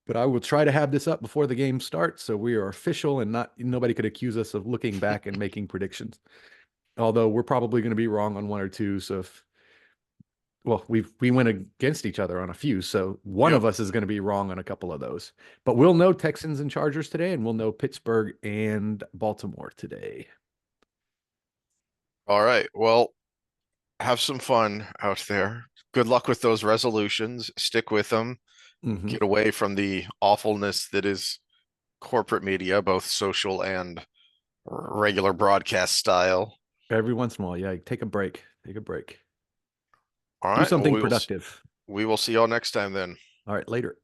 But I will try to have this up before the game starts so we are official and not nobody could accuse us of looking back and making predictions. Although we're probably going to be wrong on one or two. So if well, we went against each other on a few, so one Yep. of us is going to be wrong on a couple of those. But we'll know Texans and Chargers today, and we'll know Pittsburgh and Baltimore today. All right. Well, have some fun out there. Good luck with those resolutions. Stick with them. Hmm. Get away from the awfulness that is corporate media, both social and regular broadcast style. Every once in a while, yeah, take a break. Take a break. All Do right. Well, something productive. we will see y'all next time then. All right, later.